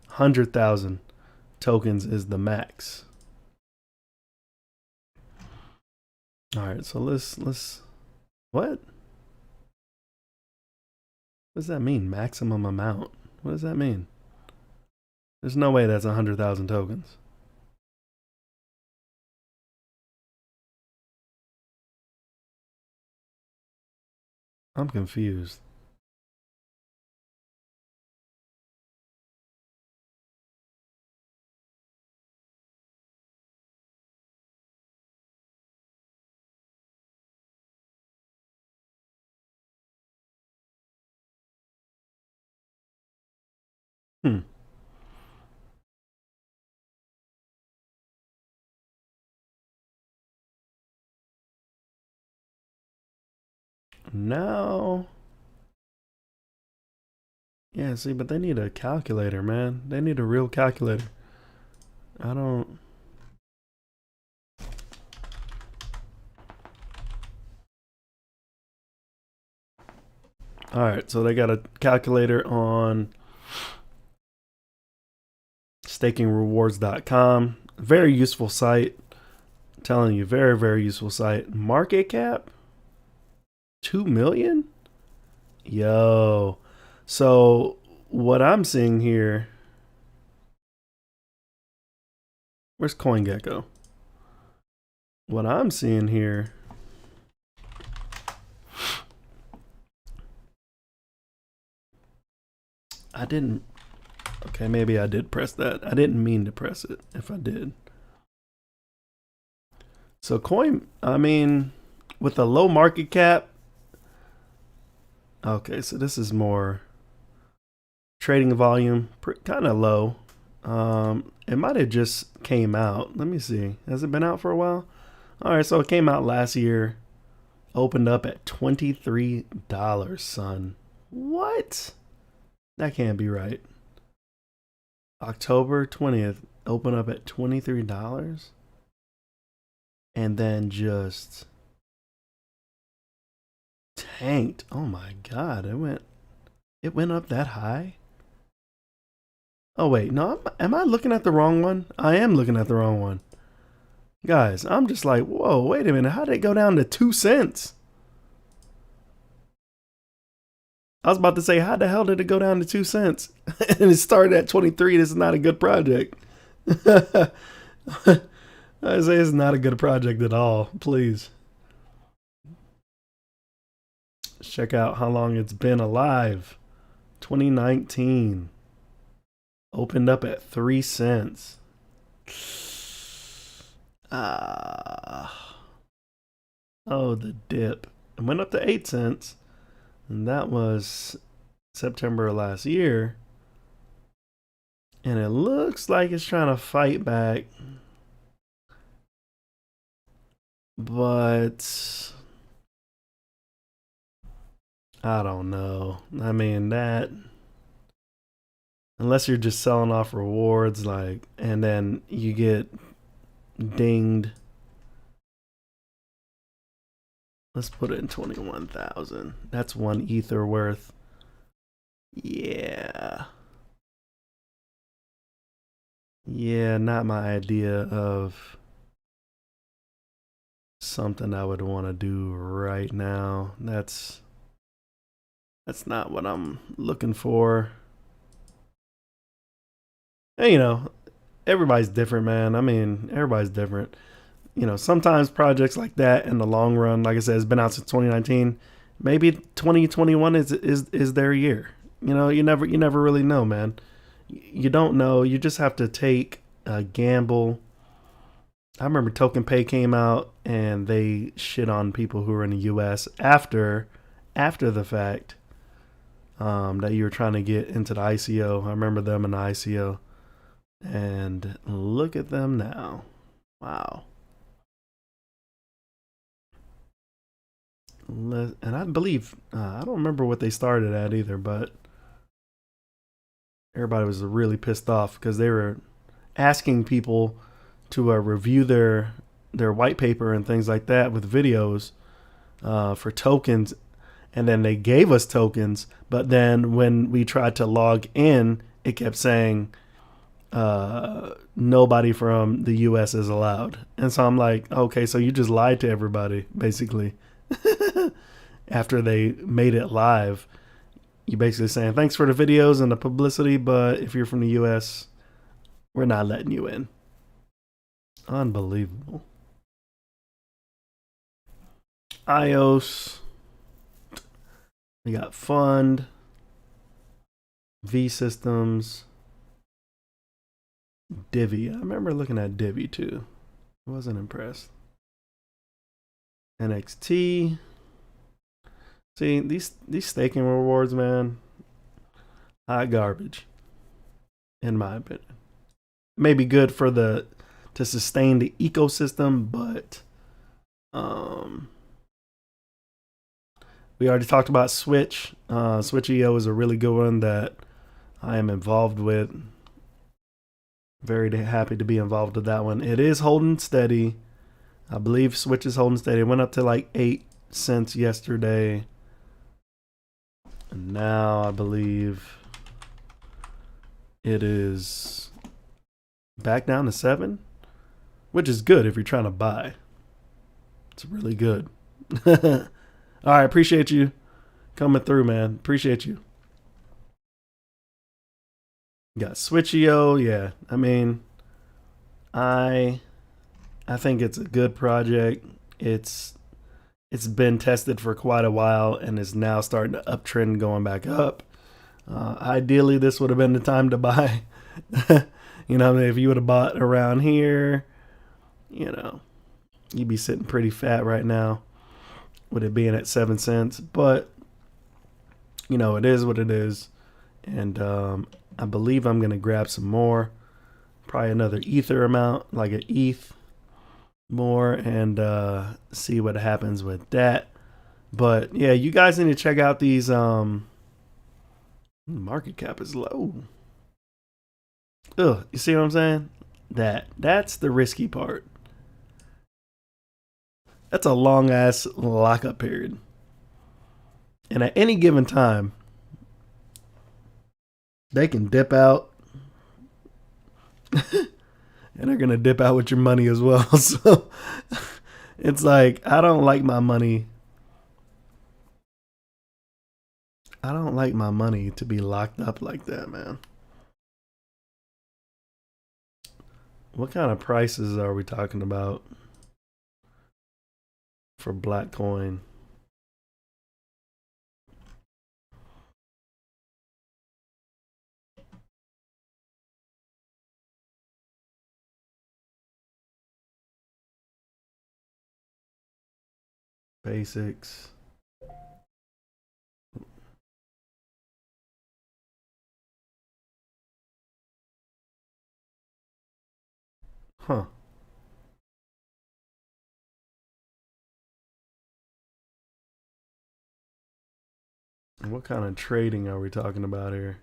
100,000 tokens is the max. All right. So let's. What? What does that mean? Maximum amount. What does that mean? There's no way that's 100,000 tokens. I'm confused. Hmm. Now, yeah, see, but they need a calculator, man. They need a real calculator. I don't. All right, so they got a calculator on stakingrewards.com. Very useful site. I'm telling you, very, very useful site. Market cap 2 million? Yo. So, what I'm seeing here. Where's CoinGecko? What I'm seeing here. I didn't. Okay, maybe I did press that. I didn't mean to press it if I did. So, I mean, with a low market cap. Okay, so this is more trading volume, kind of low. It might have just came out. Let me see. Has it been out for a while? All right, so it came out last year. Opened up at $23, son. What? That can't be right. October 20th, open up at $23. And then just tanked. Oh my god, it went up that high? Oh wait, no, am I looking at the wrong one? I am looking at the wrong one. Guys, I'm just like, whoa, wait a minute, how did it go down to 2 cents? I was about to say, how the hell did it go down to 2 cents? And it started at 23. This is not a good project. I say it's not a good project at all. Please. Let's check out how long it's been alive. 2019. Opened up at 3 cents. Oh, the dip. It went up to 8 cents. And that was September of last year. And it looks like it's trying to fight back. But I don't know. I mean, that, unless you're just selling off rewards, like, and then you get dinged. Let's put it in 21,000. That's 1 ether worth. Yeah. Yeah, not my idea of something I would want to do right now. That's not what I'm looking for. And, you know, everybody's different, man. I mean, everybody's different. You know, sometimes projects like that in the long run, like I said, it's been out since 2019. Maybe 2021 is their year. You know, you never really know, man. You don't know. You just have to take a gamble. I remember TokenPay came out and they shit on people who were in the U.S. after the fact, that you were trying to get into the ICO. I remember them in the ICO, and look at them now. Wow. And I believe I don't remember what they started at either, but everybody was really pissed off because they were asking people to review their white paper and things like that with videos for tokens, and then they gave us tokens, but then when we tried to log in, it kept saying nobody from the US is allowed. And so I'm like, okay, so you just lied to everybody, basically. After they made it live, you basically saying thanks for the videos and the publicity, but if you're from the US, we're not letting you in. Unbelievable. iOS. We got Fund, V Systems, Divi. I remember looking at Divi too. I wasn't impressed. NXT. See, these staking rewards, man, hot garbage, in my opinion. Maybe good for to sustain the ecosystem, but we already talked about Switch. Switch.io is a really good one that I am involved with. Very happy to be involved with that one. It is holding steady. I believe Switch is holding steady. It went up to like 8 cents yesterday. And now I believe it is back down to 7, which is good if you're trying to buy. It's really good. All right, appreciate you coming through, man. Appreciate you. You got Switch.io, yeah. I mean, I think it's a good project. It's been tested for quite a while and is now starting to uptrend, going back up. Ideally, this would have been the time to buy. You know, if you would have bought around here, you know, you'd be sitting pretty fat right now with it being at 7 cents. But, you know, it is what it is. And I believe I'm going to grab some more. Probably another Ether amount, like an ETH more, and see what happens with that. But yeah, you guys need to check out these. Market cap is low. Ugh, you see what I'm saying? That's the risky part. That's a long ass lockup period, and at any given time, they can dip out. And they're gonna dip out with your money as well. So it's like, I don't like my money. I don't like my money to be locked up like that, man. What kind of prices are we talking about for black coin? Basics. Huh. What kind of trading are we talking about here?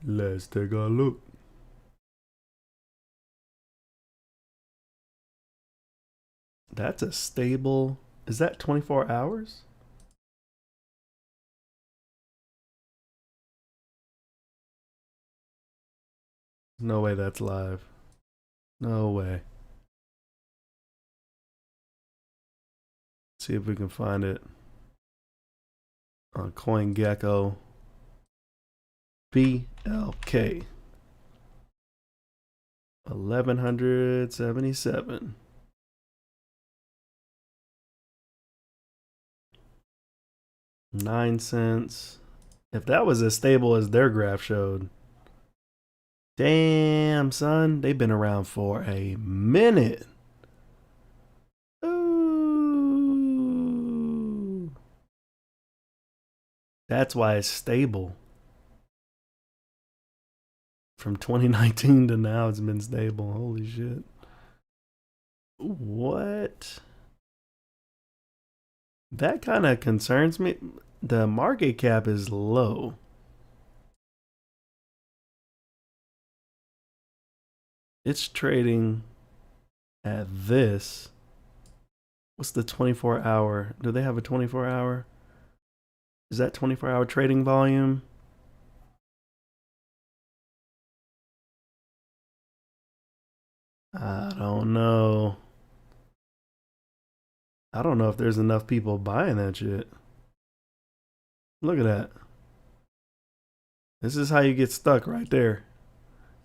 Let's take a look. That's a stable. Is that 24 hours? No way that's live. No way. See if we can find it on CoinGecko. BLK 1177. 9 cents. If that was as stable as their graph showed, damn, son, they've been around for a minute. Ooh. That's why it's stable. From 2019 to now, it's been stable. Holy shit. What? That kind of concerns me. The market cap is low. It's trading at this. What's the 24 hour? Do they have a 24 hour? Is that 24 hour trading volume? I don't know. I don't know if there's enough people buying that shit. Look at that. This is how you get stuck right there.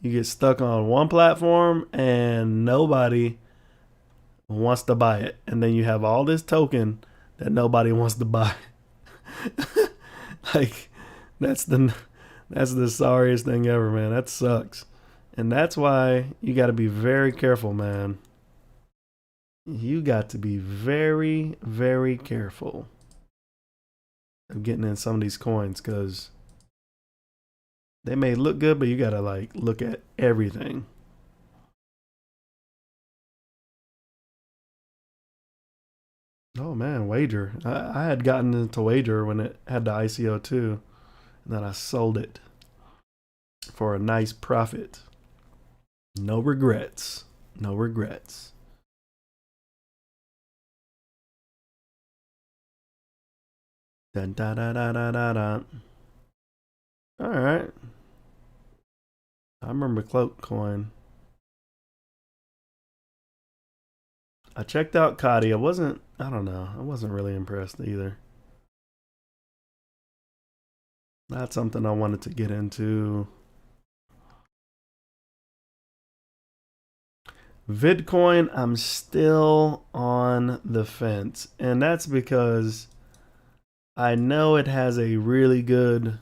You get stuck on one platform and nobody wants to buy it. And then you have all this token that nobody wants to buy. Like that's the sorriest thing ever, man. That sucks. And that's why you got to be very careful, man. You got to be very, very careful of getting in some of these coins because they may look good, but you got to like look at everything. Oh man, Wager. I had gotten into Wager when it had the ICO too. And then I sold it for a nice profit. No regrets. No regrets. Dun, da, da, da, da, da, da. All right. I remember Coin. I checked out Cotty. I don't know. I wasn't really impressed either. Not something I wanted to get into. Vidcoin, I'm still on the fence. And that's because I know it has a really good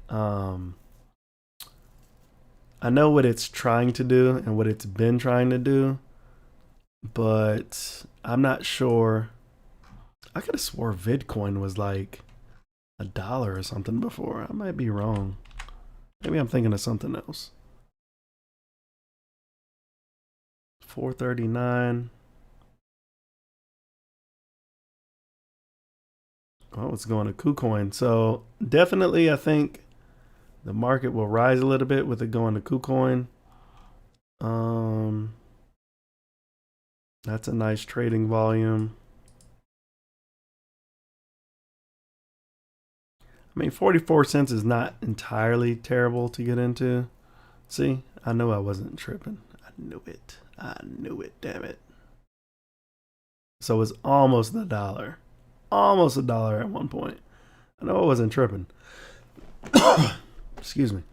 I know what it's trying to do and what it's been trying to do, but I'm not sure. I could have swore Vidcoin was like $1 or something before. I might be wrong. Maybe I'm thinking of something else. 439. Oh, it's going to Kucoin. So definitely, I think the market will rise a little bit with it going to Kucoin. That's a nice trading volume. I mean, 44 cents is not entirely terrible to get into. See, I knew I wasn't tripping. I knew it. I knew it, damn it. So it's almost $1. Almost $1 at one point. I know I wasn't tripping. Excuse me.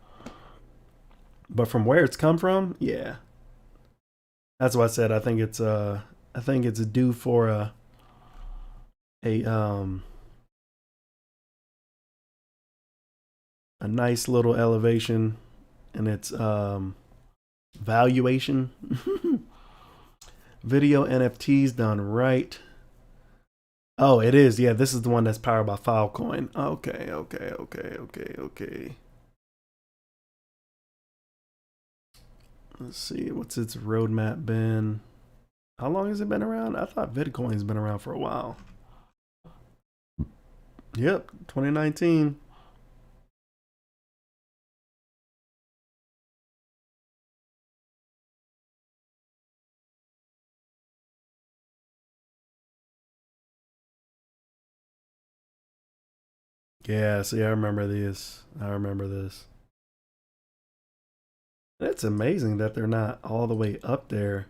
But from where it's come from, yeah. That's why I said I think it's due for a nice little elevation in its valuation. Video NFTs done right. Oh, it is. Yeah, this is the one that's powered by Filecoin. Okay. Let's see. What's its roadmap been? How long has it been around? I thought Bitcoin's been around for a while. Yep, 2019. Yeah, see, I remember this. I remember this. It's amazing that they're not all the way up there.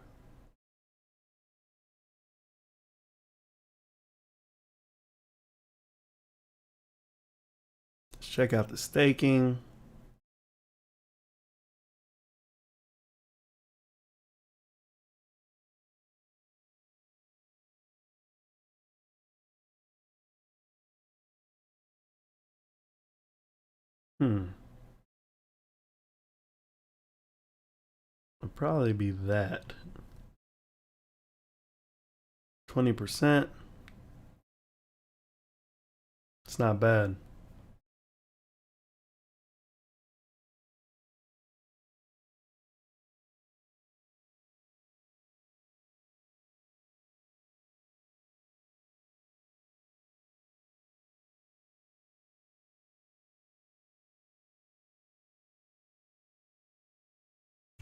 Let's check out the staking. Would probably be that. 20%. It's not bad.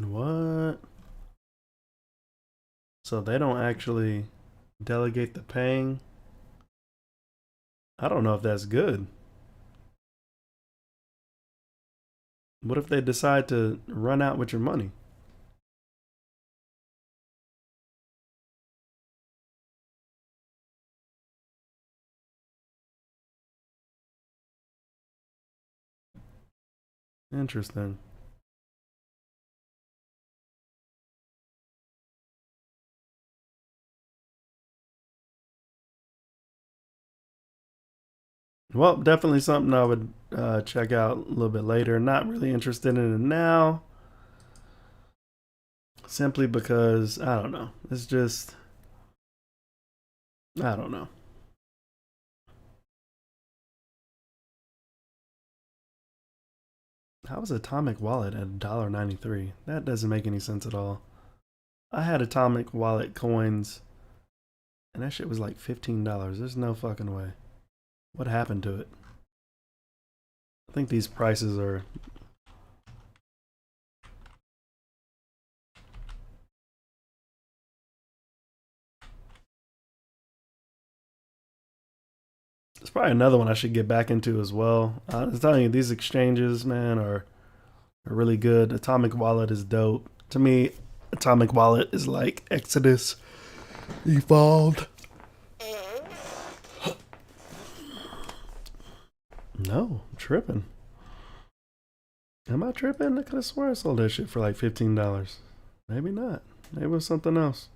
What? So they don't actually delegate the paying? I don't know if that's good. What if they decide to run out with your money? Interesting. Well, definitely something I would check out a little bit later. Not really interested in it now, simply because I don't know. It's just I don't know. How is Atomic Wallet at $1.93? That doesn't make any sense at all. I had Atomic Wallet coins, and that shit was like $15. There's no fucking way. What happened to it? I think these prices are. It's probably another one I should get back into as well. I was telling you, these exchanges, man, are really good. Atomic Wallet is dope. To me, Atomic Wallet is like Exodus evolved. No, I'm tripping. Am I tripping? I could have sworn I sold that shit for like $15. Maybe not. Maybe it was something else.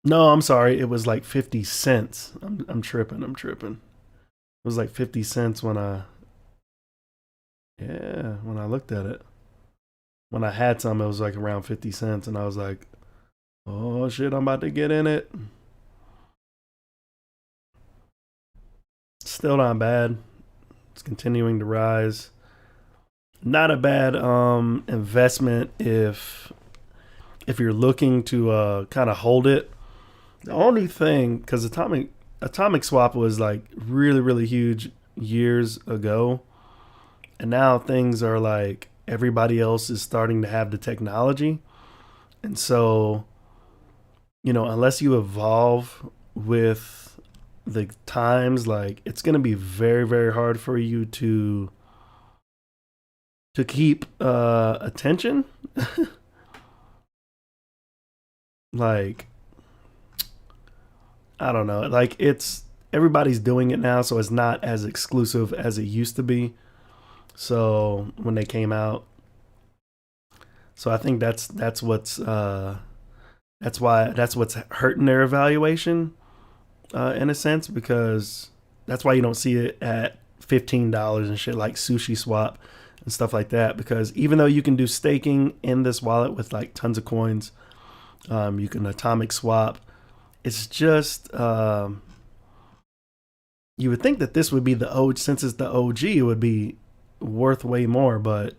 No, I'm sorry. It was like 50 cents. I'm tripping. I'm tripping. It was like 50 cents when when I looked at it. When I had some, it was like around 50 cents, and I was like, oh shit, I'm about to get in it. Still not bad. It's continuing to rise. Not a bad investment if you're looking to kind of hold it. The only thing, because Atomic Swap was like really huge years ago, and now things are like everybody else is starting to have the technology, and so unless you evolve with the times, like it's gonna be very hard for you to keep attention. Like I don't know, like it's everybody's doing it now, so it's not as exclusive as it used to be. So when they came out, so I think that's what's hurting their evaluation in a sense, because that's why you don't see it at $15 and shit like Sushi Swap and stuff like that. Because even though you can do staking in this wallet with like tons of coins, you can atomic swap. It's just you would think that this would be the OG, since it's the OG, it would be worth way more, but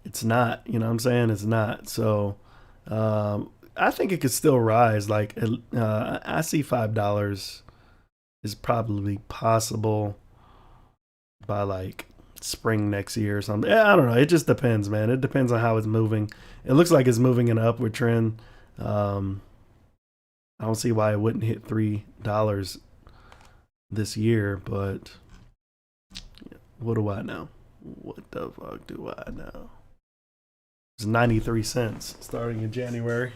it's not. You know what I'm saying? It's not. So I think it could still rise. Like I see $5 is probably possible by like spring next year or something. I don't know. It just depends, man. It depends on how it's moving. It looks like it's moving in an upward trend. Um, I don't see why it wouldn't hit $3 this year, but what do I know? What the fuck do I know? It's 93 cents starting in January.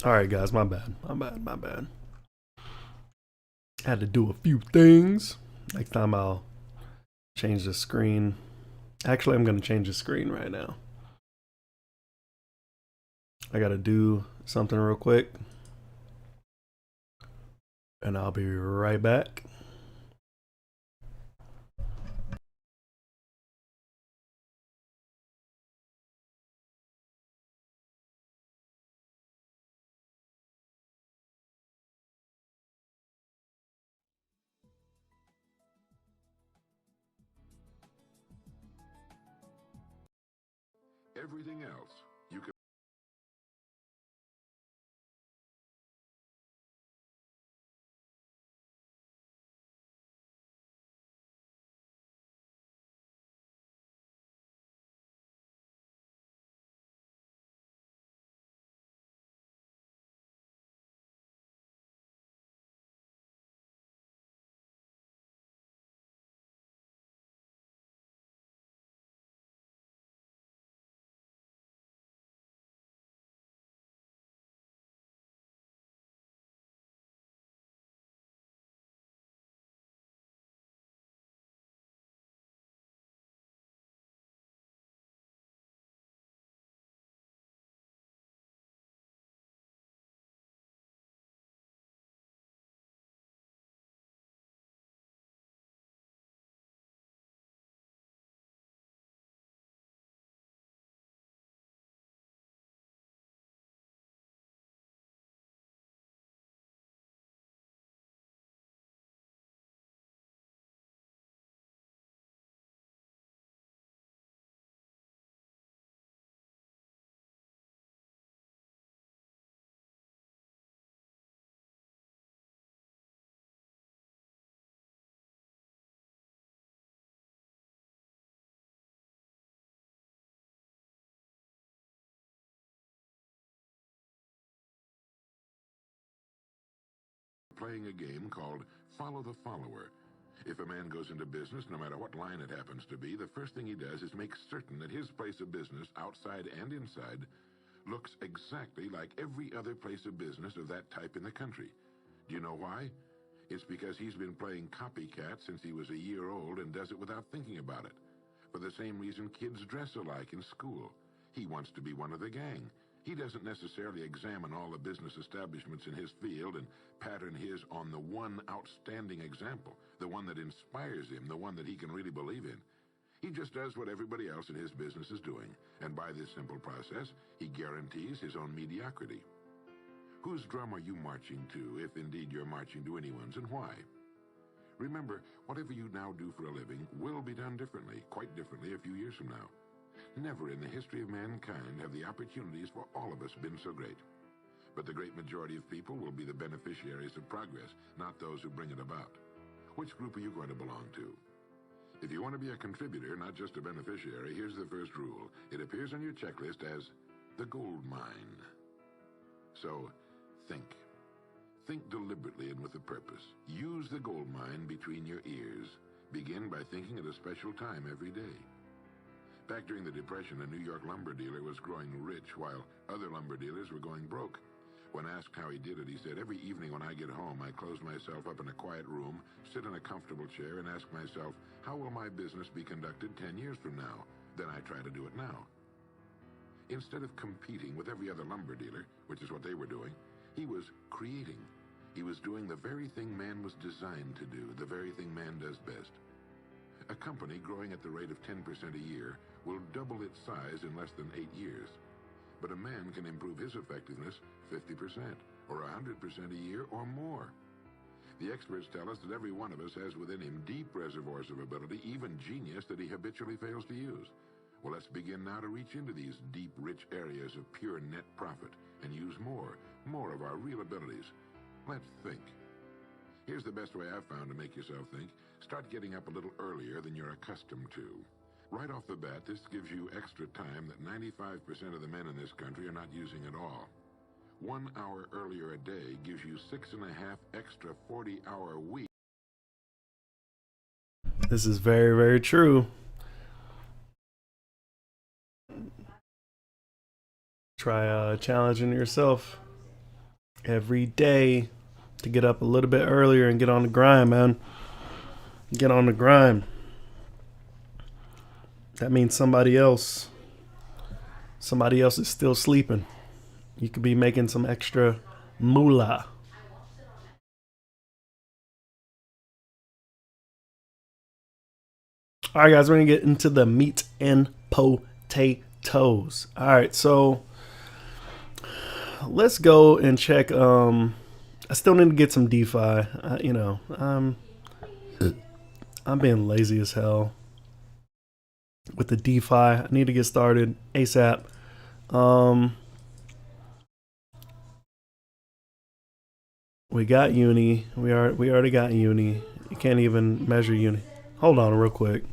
All right, guys, my bad. My bad. Had to do a few things. Next time I'll change the screen. Actually, I'm going to change the screen right now. I got to do something real quick. And I'll be right back. Everything else you can. Playing a game called Follow the Follower. If a man goes into business, no matter what line it happens to be, the first thing he does is make certain that his place of business, outside and inside, looks exactly like every other place of business of that type in the country. Do you know why? It's because he's been playing copycat since he was a year old and does it without thinking about it. For the same reason kids dress alike in school. He wants to be one of the gang. He doesn't necessarily examine all the business establishments in his field and pattern his on the one outstanding example, the one that inspires him, the one that he can really believe in. He just does what everybody else in his business is doing, and by this simple process, he guarantees his own mediocrity. Whose drum are you marching to, if indeed you're marching to anyone's, and why? Remember, whatever you now do for a living will be done differently, quite differently a few years from now. Never in the history of mankind have the opportunities for all of us been so great. But the great majority of people will be the beneficiaries of progress, not those who bring it about. Which group are you going to belong to? If you want to be a contributor, not just a beneficiary, here's the first rule. It appears on your checklist as the gold mine. So, think. Think deliberately and with a purpose. Use the gold mine between your ears. Begin by thinking at a special time every day. Back during the Depression, a New York lumber dealer was growing rich while other lumber dealers were going broke. When asked how he did it, he said, "Every evening when I get home, I close myself up in a quiet room, sit in a comfortable chair, and ask myself, how will my business be conducted 10 years from now? Then I try to do it now." Instead of competing with every other lumber dealer, which is what they were doing, he was creating. He was doing the very thing man was designed to do, the very thing man does best. A company growing at the rate of 10% a year will double its size in less than 8 years. But a man can improve his effectiveness 50%, or 100% a year, or more. The experts tell us that every one of us has within him deep reservoirs of ability, even genius, that he habitually fails to use. Well, let's begin now to reach into these deep, rich areas of pure net profit and use more of our real abilities. Let's think. Here's the best way I've found to make yourself think. Start getting up a little earlier than you're accustomed to. Right off the bat, this gives you extra time that 95% of the men in this country are not using at all. 1 hour earlier a day gives you 6.5 extra 40-hour weeks. This is very, very true. Try challenging yourself every day to get up a little bit earlier and get on the grind, man. Get on the grind. That means somebody else is still sleeping. You could be making some extra moolah. All right, guys, we're gonna get into the meat and potatoes. All right, so let's go and check. I still need to get some DeFi. I'm being lazy as hell with the DeFi. I need to get started ASAP. We got Uni. We already got Uni. You can't even measure Uni. Hold on real quick.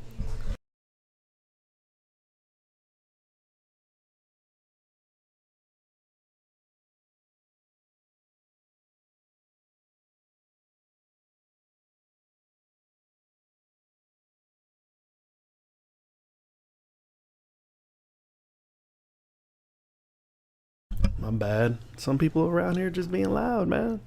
My bad. Some people around here just being loud, man.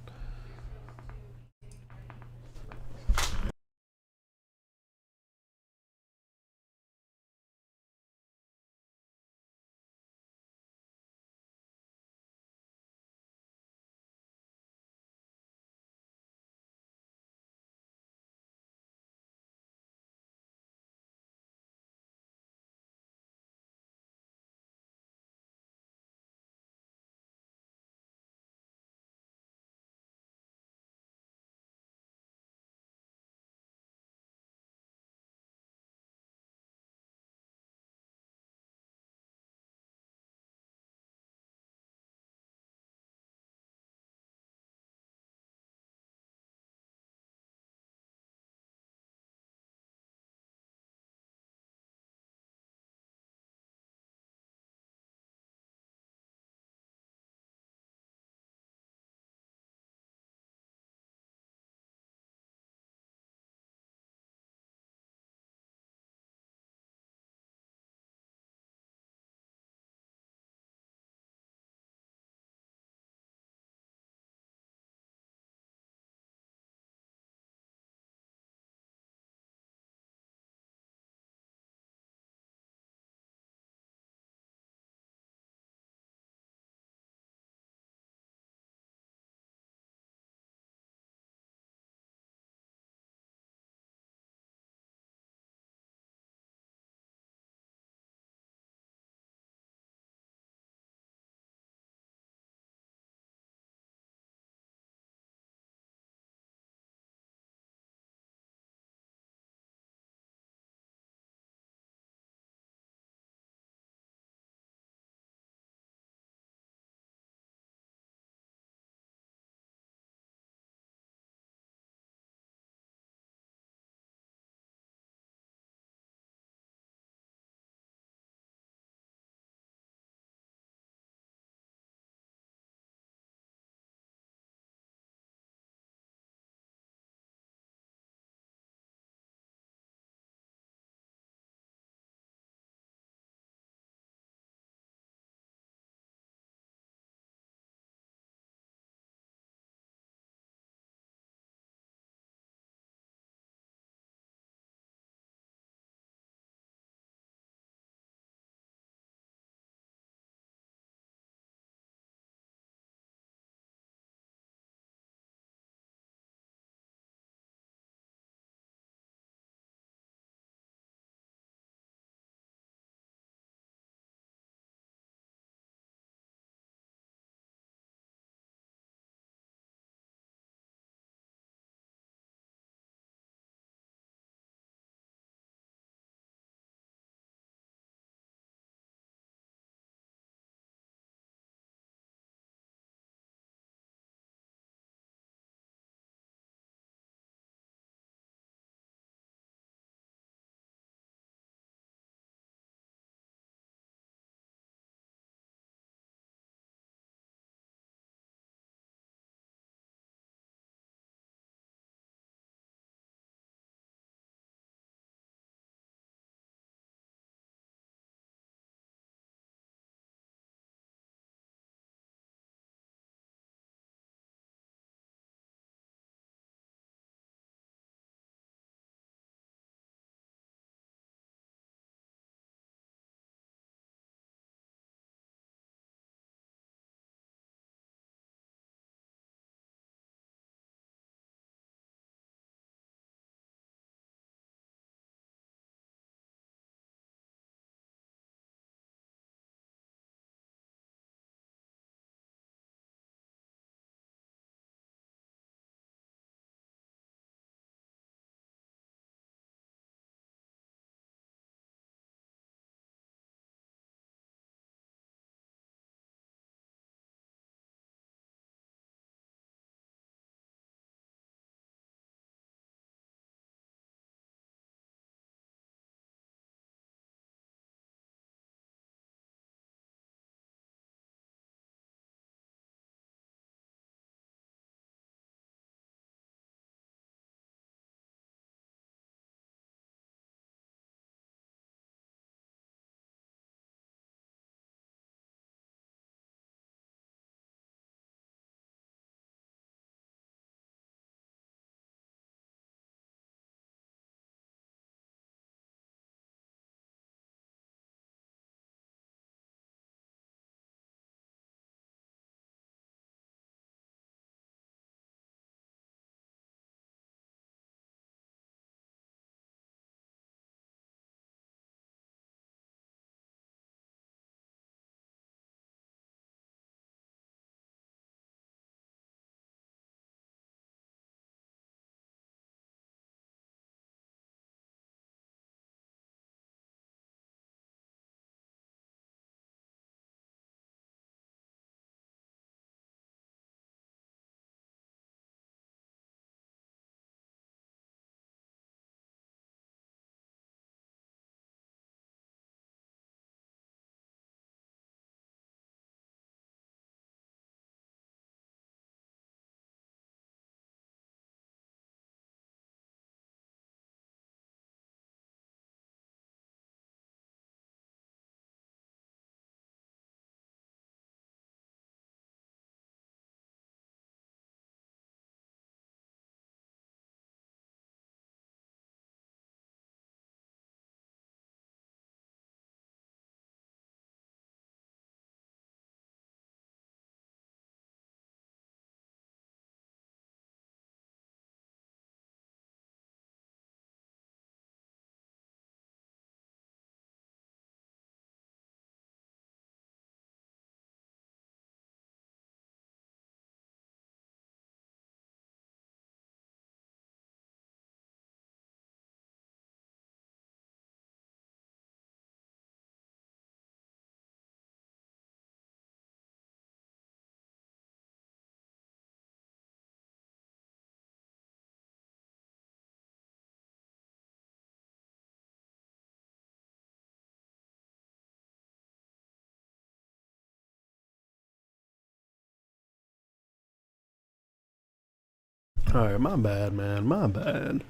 All right, my bad, man. My bad.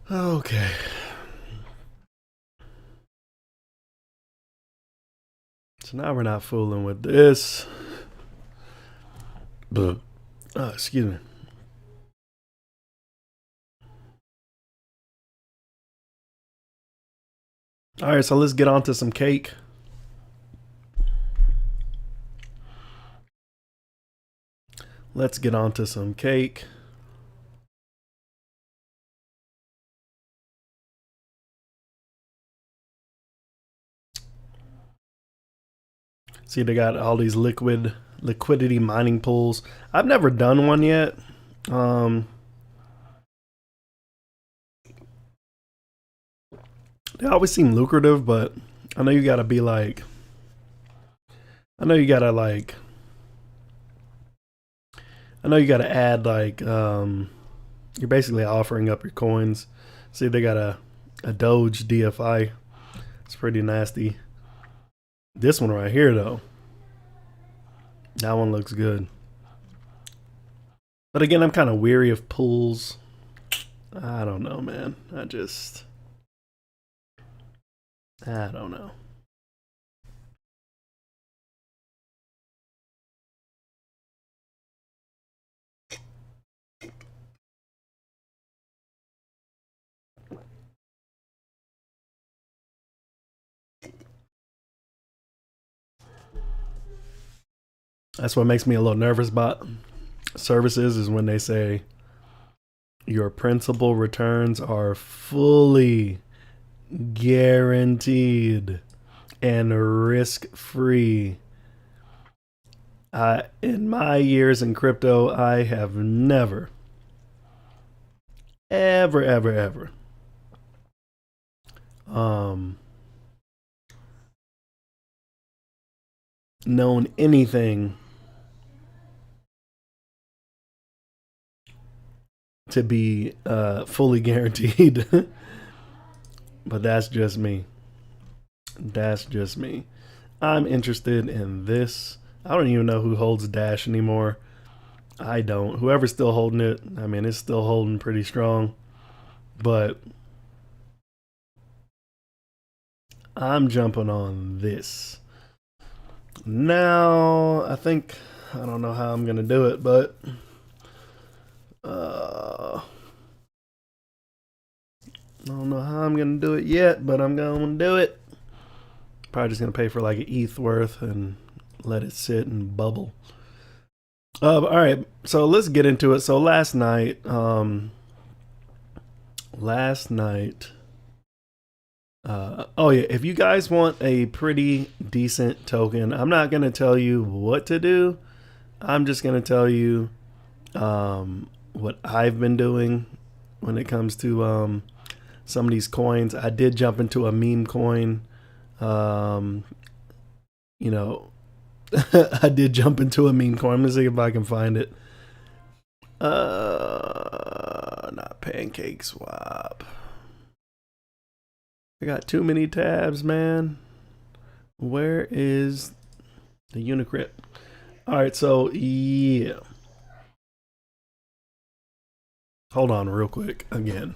Okay. So now we're not fooling with this. Excuse me. All right, so let's get on to some cake. Let's get on to some cake. See, they got all these liquidity mining pools. I've never done one yet. They always seem lucrative, but I know you gotta be like, I know you gotta like, I know you gotta add like, you're basically offering up your coins. See, they got a Doge DFI. It's pretty nasty. This one right here, though, that one looks good. But again, I'm kind of weary of pools. I don't know, man. I don't know. That's what makes me a little nervous about services is when they say your principal returns are fully guaranteed and risk free. In my years in crypto, I have never, ever, known anything to be fully guaranteed. But that's just me. That's just me. I'm interested in this. I don't even know who holds Dash anymore. I don't. Whoever's still holding it, I mean, it's still holding pretty strong. But I'm jumping on this. Now, I don't know how I'm going to do it, but I don't know how I'm going to do it yet, but I'm going to do it. Probably just going to pay for like an ETH worth and let it sit and bubble. All right, so let's get into it. So last night, oh yeah, if you guys want a pretty decent token, I'm not going to tell you what to do. I'm just going to tell you what I've been doing when it comes to some of these coins. I did jump into a meme coin. You know, I did jump into a meme coin. I'm gonna see if I can find it. Not Pancake Swap. I got too many tabs, man. Where is the Unicrypt? All right, so yeah. Hold on real quick again.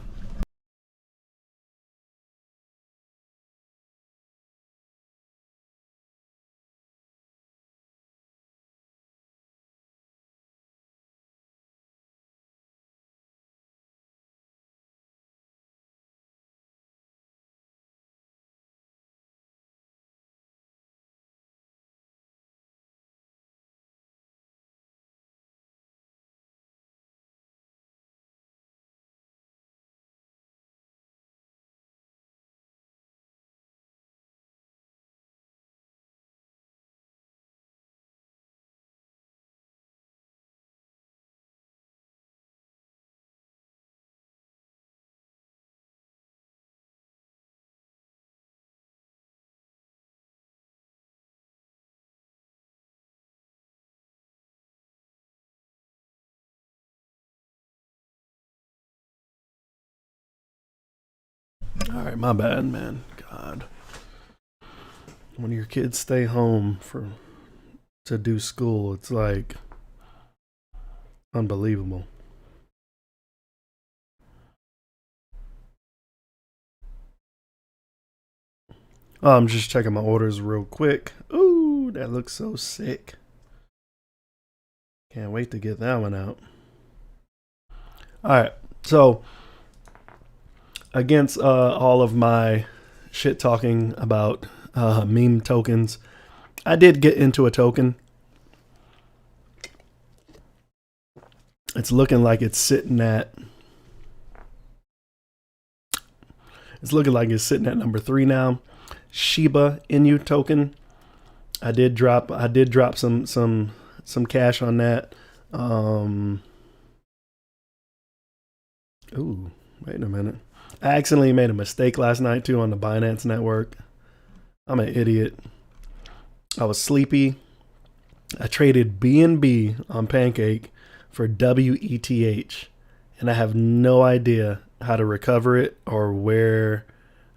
All right, my bad, man. God, when your kids stay home to do school, it's like unbelievable. I'm just checking my orders real quick. Ooh, that looks so sick. Can't wait to get that one out. All right, so against all of my shit talking about meme tokens, I did get into a token. It's looking like it's sitting at. It's looking like it's sitting at number 3 now. Shiba Inu token. I did drop some cash on that. Ooh, wait a minute. I accidentally made a mistake last night too on the Binance network. I'm an idiot. I was sleepy. I traded BNB on Pancake for WETH, and I have no idea how to recover it or where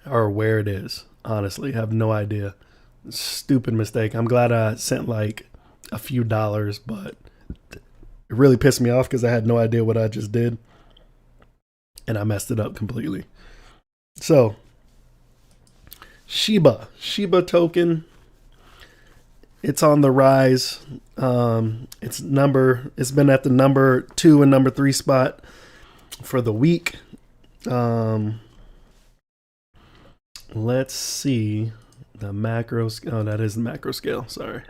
it is. Honestly, I have no idea. Stupid mistake. I'm glad I sent like a few dollars, but it really pissed me off because I had no idea what I just did, and I messed it up completely. So Shiba token, it's on the rise. It's been at the number 2 and number 3 spot for the week. Let's see the macro. Oh, that is the macro scale. Sorry.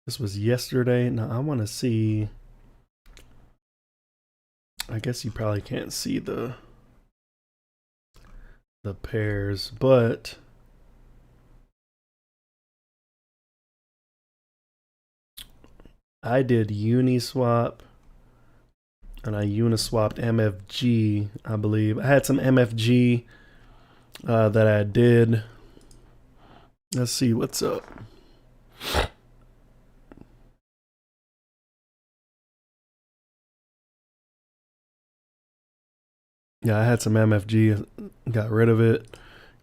This was yesterday. Now I want to see. I guess you probably can't see the pairs, but I did Uniswap and I Uniswapped MFG, I believe. I had some MFG that I did. Let's see what's up. Yeah, I had some MFG, got rid of it.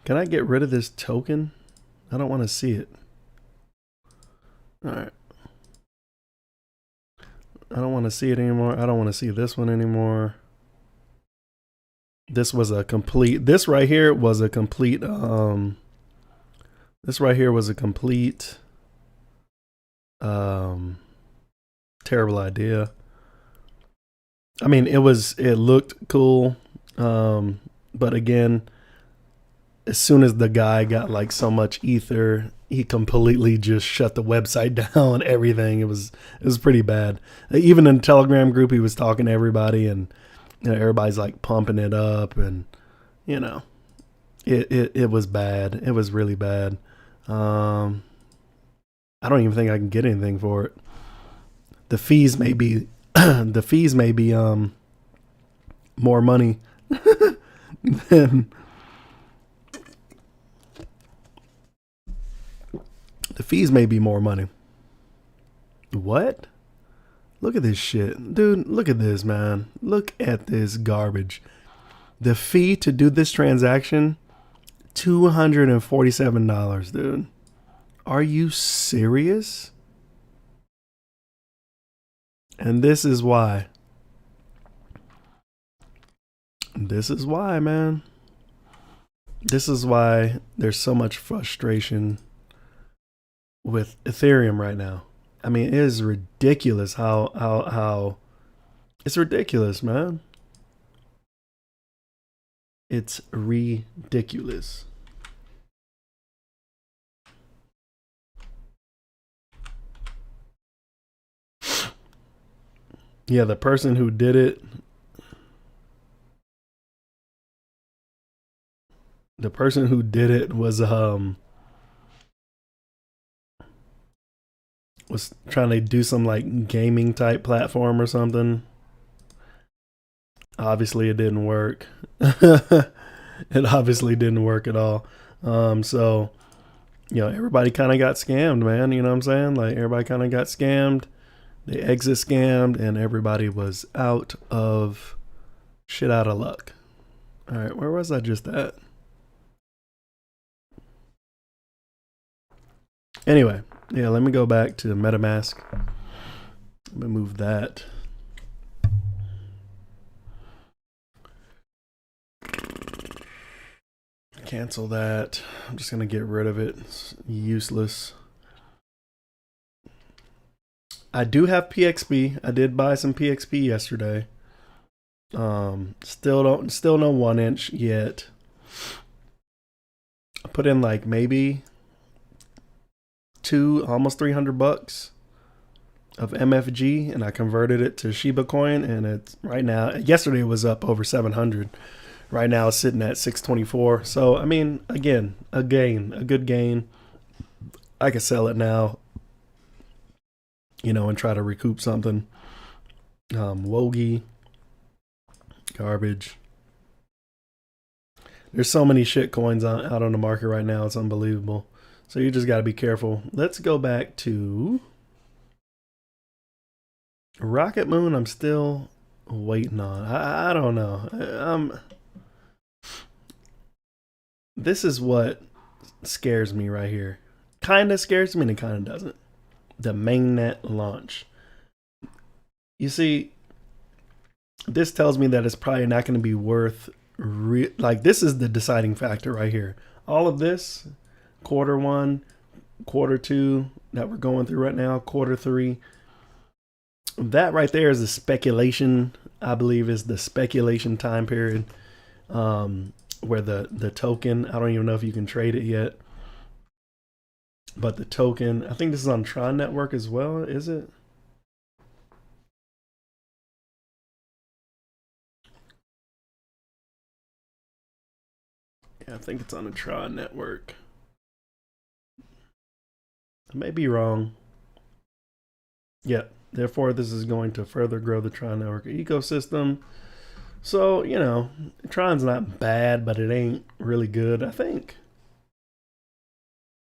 Can I get rid of this token? I don't want to see it. All right. I don't want to see it anymore. I don't want to see this one anymore. This was a complete, this right here was a complete, terrible idea. I mean, it looked cool. But again, as soon as the guy got like so much ether, he completely just shut the website down, everything. It was pretty bad. Even in the Telegram group, he was talking to everybody, and everybody's like pumping it up, and it was bad. It was really bad. I don't even think I can get anything for it. The fees may be more money than the fees may be more money. What? Look at this shit. Dude, look at this, man. Look at this garbage. The fee to do this transaction, $247, dude. Are you serious? And this is why. This is why, man. This is why there's so much frustration with Ethereum right now. I mean, it is ridiculous how it's ridiculous, man. It's ridiculous. Yeah, the person who did it, was trying to do some like gaming type platform or something. Obviously it didn't work. It obviously didn't work at all. So everybody kind of got scammed, man. You know what I'm saying? Like, everybody kind of got scammed. They exit scammed, and everybody was out of luck. All right, where was I just at? Anyway, yeah, let me go back to MetaMask. Let me move that. cancel that. I'm just gonna get rid of it. It's useless. I do have PXP. I did buy some PXP yesterday. Still no 1 inch yet. I put in like maybe almost $300 of MFG, and I converted it to Shiba coin, and it's right now. Yesterday it was up over 700. Right now it's sitting at 624. So I mean, again, a good gain. I could sell it now, and try to recoup something. Wogi, garbage. There's so many shit coins out on the market right now. It's unbelievable. So you just got to be careful. Let's go back to Rocket Moon. I'm still waiting on. I don't know. This is what scares me right here. Kind of scares me and it kind of doesn't. The mainnet launch. You see, this tells me that it's probably not going to be worth like, this is the deciding factor right here. All of this, Q1, Q2 that we're going through right now, Q3, that right there is the speculation. I believe is the speculation time period, where the token, I don't even know if you can trade it yet, but the token, I think this is on Tron network as well, is it? Yeah, I think it's on the Tron network. I may be wrong. Yeah, therefore this is going to further grow the Tron network ecosystem. So, Tron's not bad, but it ain't really good. I think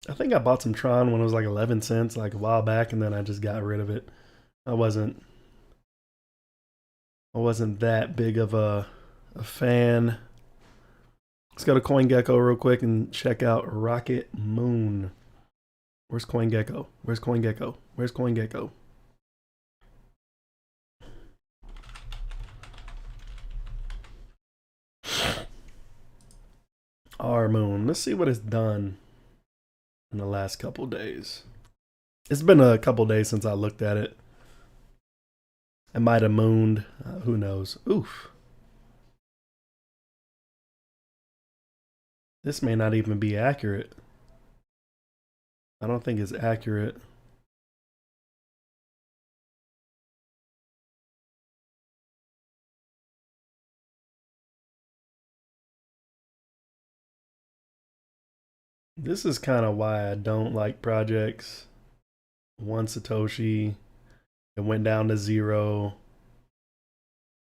I bought some Tron when it was like 11 cents like a while back, and then I just got rid of it. I wasn't that big of a fan. Let's go to CoinGecko real quick and check out Rocket Moon. Where's CoinGecko? Where's CoinGecko? Where's CoinGecko? R Moon. Let's see what it's done in the last couple days. It's been a couple days since I looked at it. I might have mooned. Who knows? Oof. This may not even be accurate. I don't think it's accurate. This is kind of why I don't like projects. One Satoshi, it went down to 0.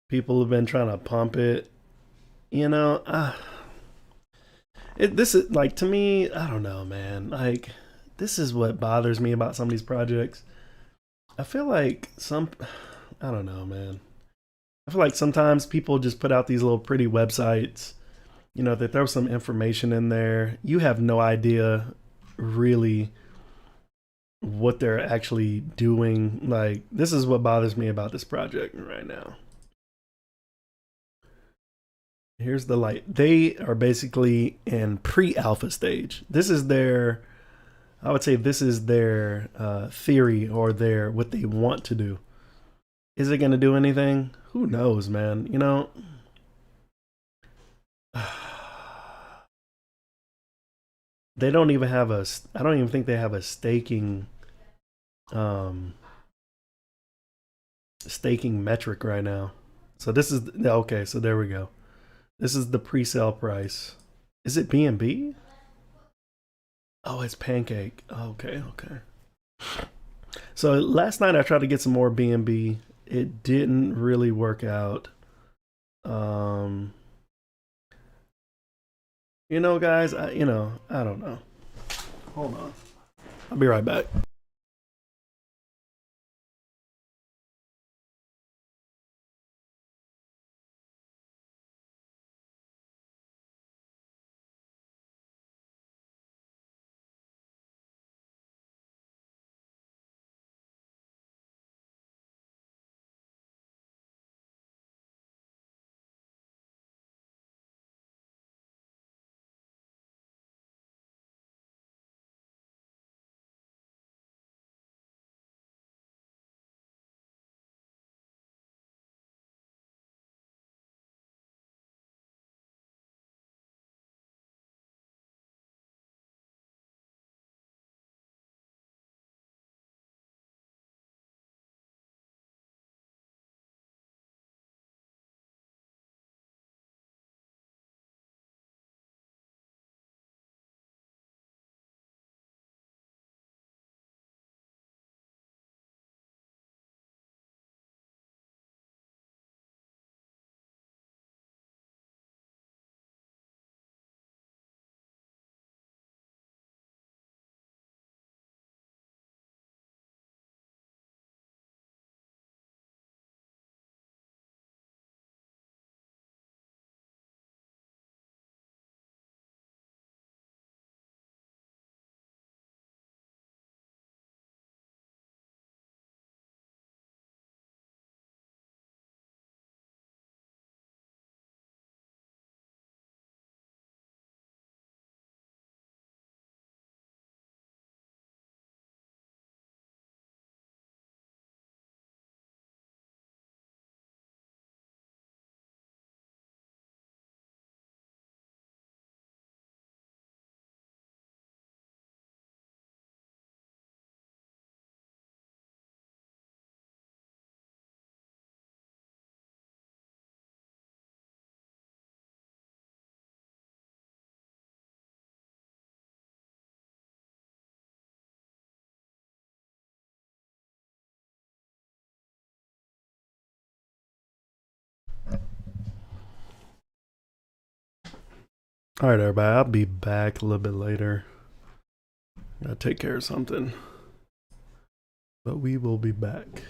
People have been trying to pump it. This is like, to me, I don't know, man. Like, this is what bothers me about some of these projects. I feel like I don't know, man. I feel like sometimes people just put out these little pretty websites. They throw some information in there. You have no idea really what they're actually doing. Like, this is what bothers me about this project right now. Here's the light. They are basically in pre-alpha stage. This is their, I would say this is their theory, or what they want to do. Is it going to do anything? Who knows, man? They don't even have I don't even think they have a staking metric right now. So this is, okay, so there we go. This is the pre-sale price. Is it BNB? Oh, it's Pancake. Okay. So last night I tried to get some more BNB. It didn't really work out. Guys, I don't know. Hold on. I'll be right back. All right, everybody. I'll be back a little bit later. Gotta take care of something. But we will be back.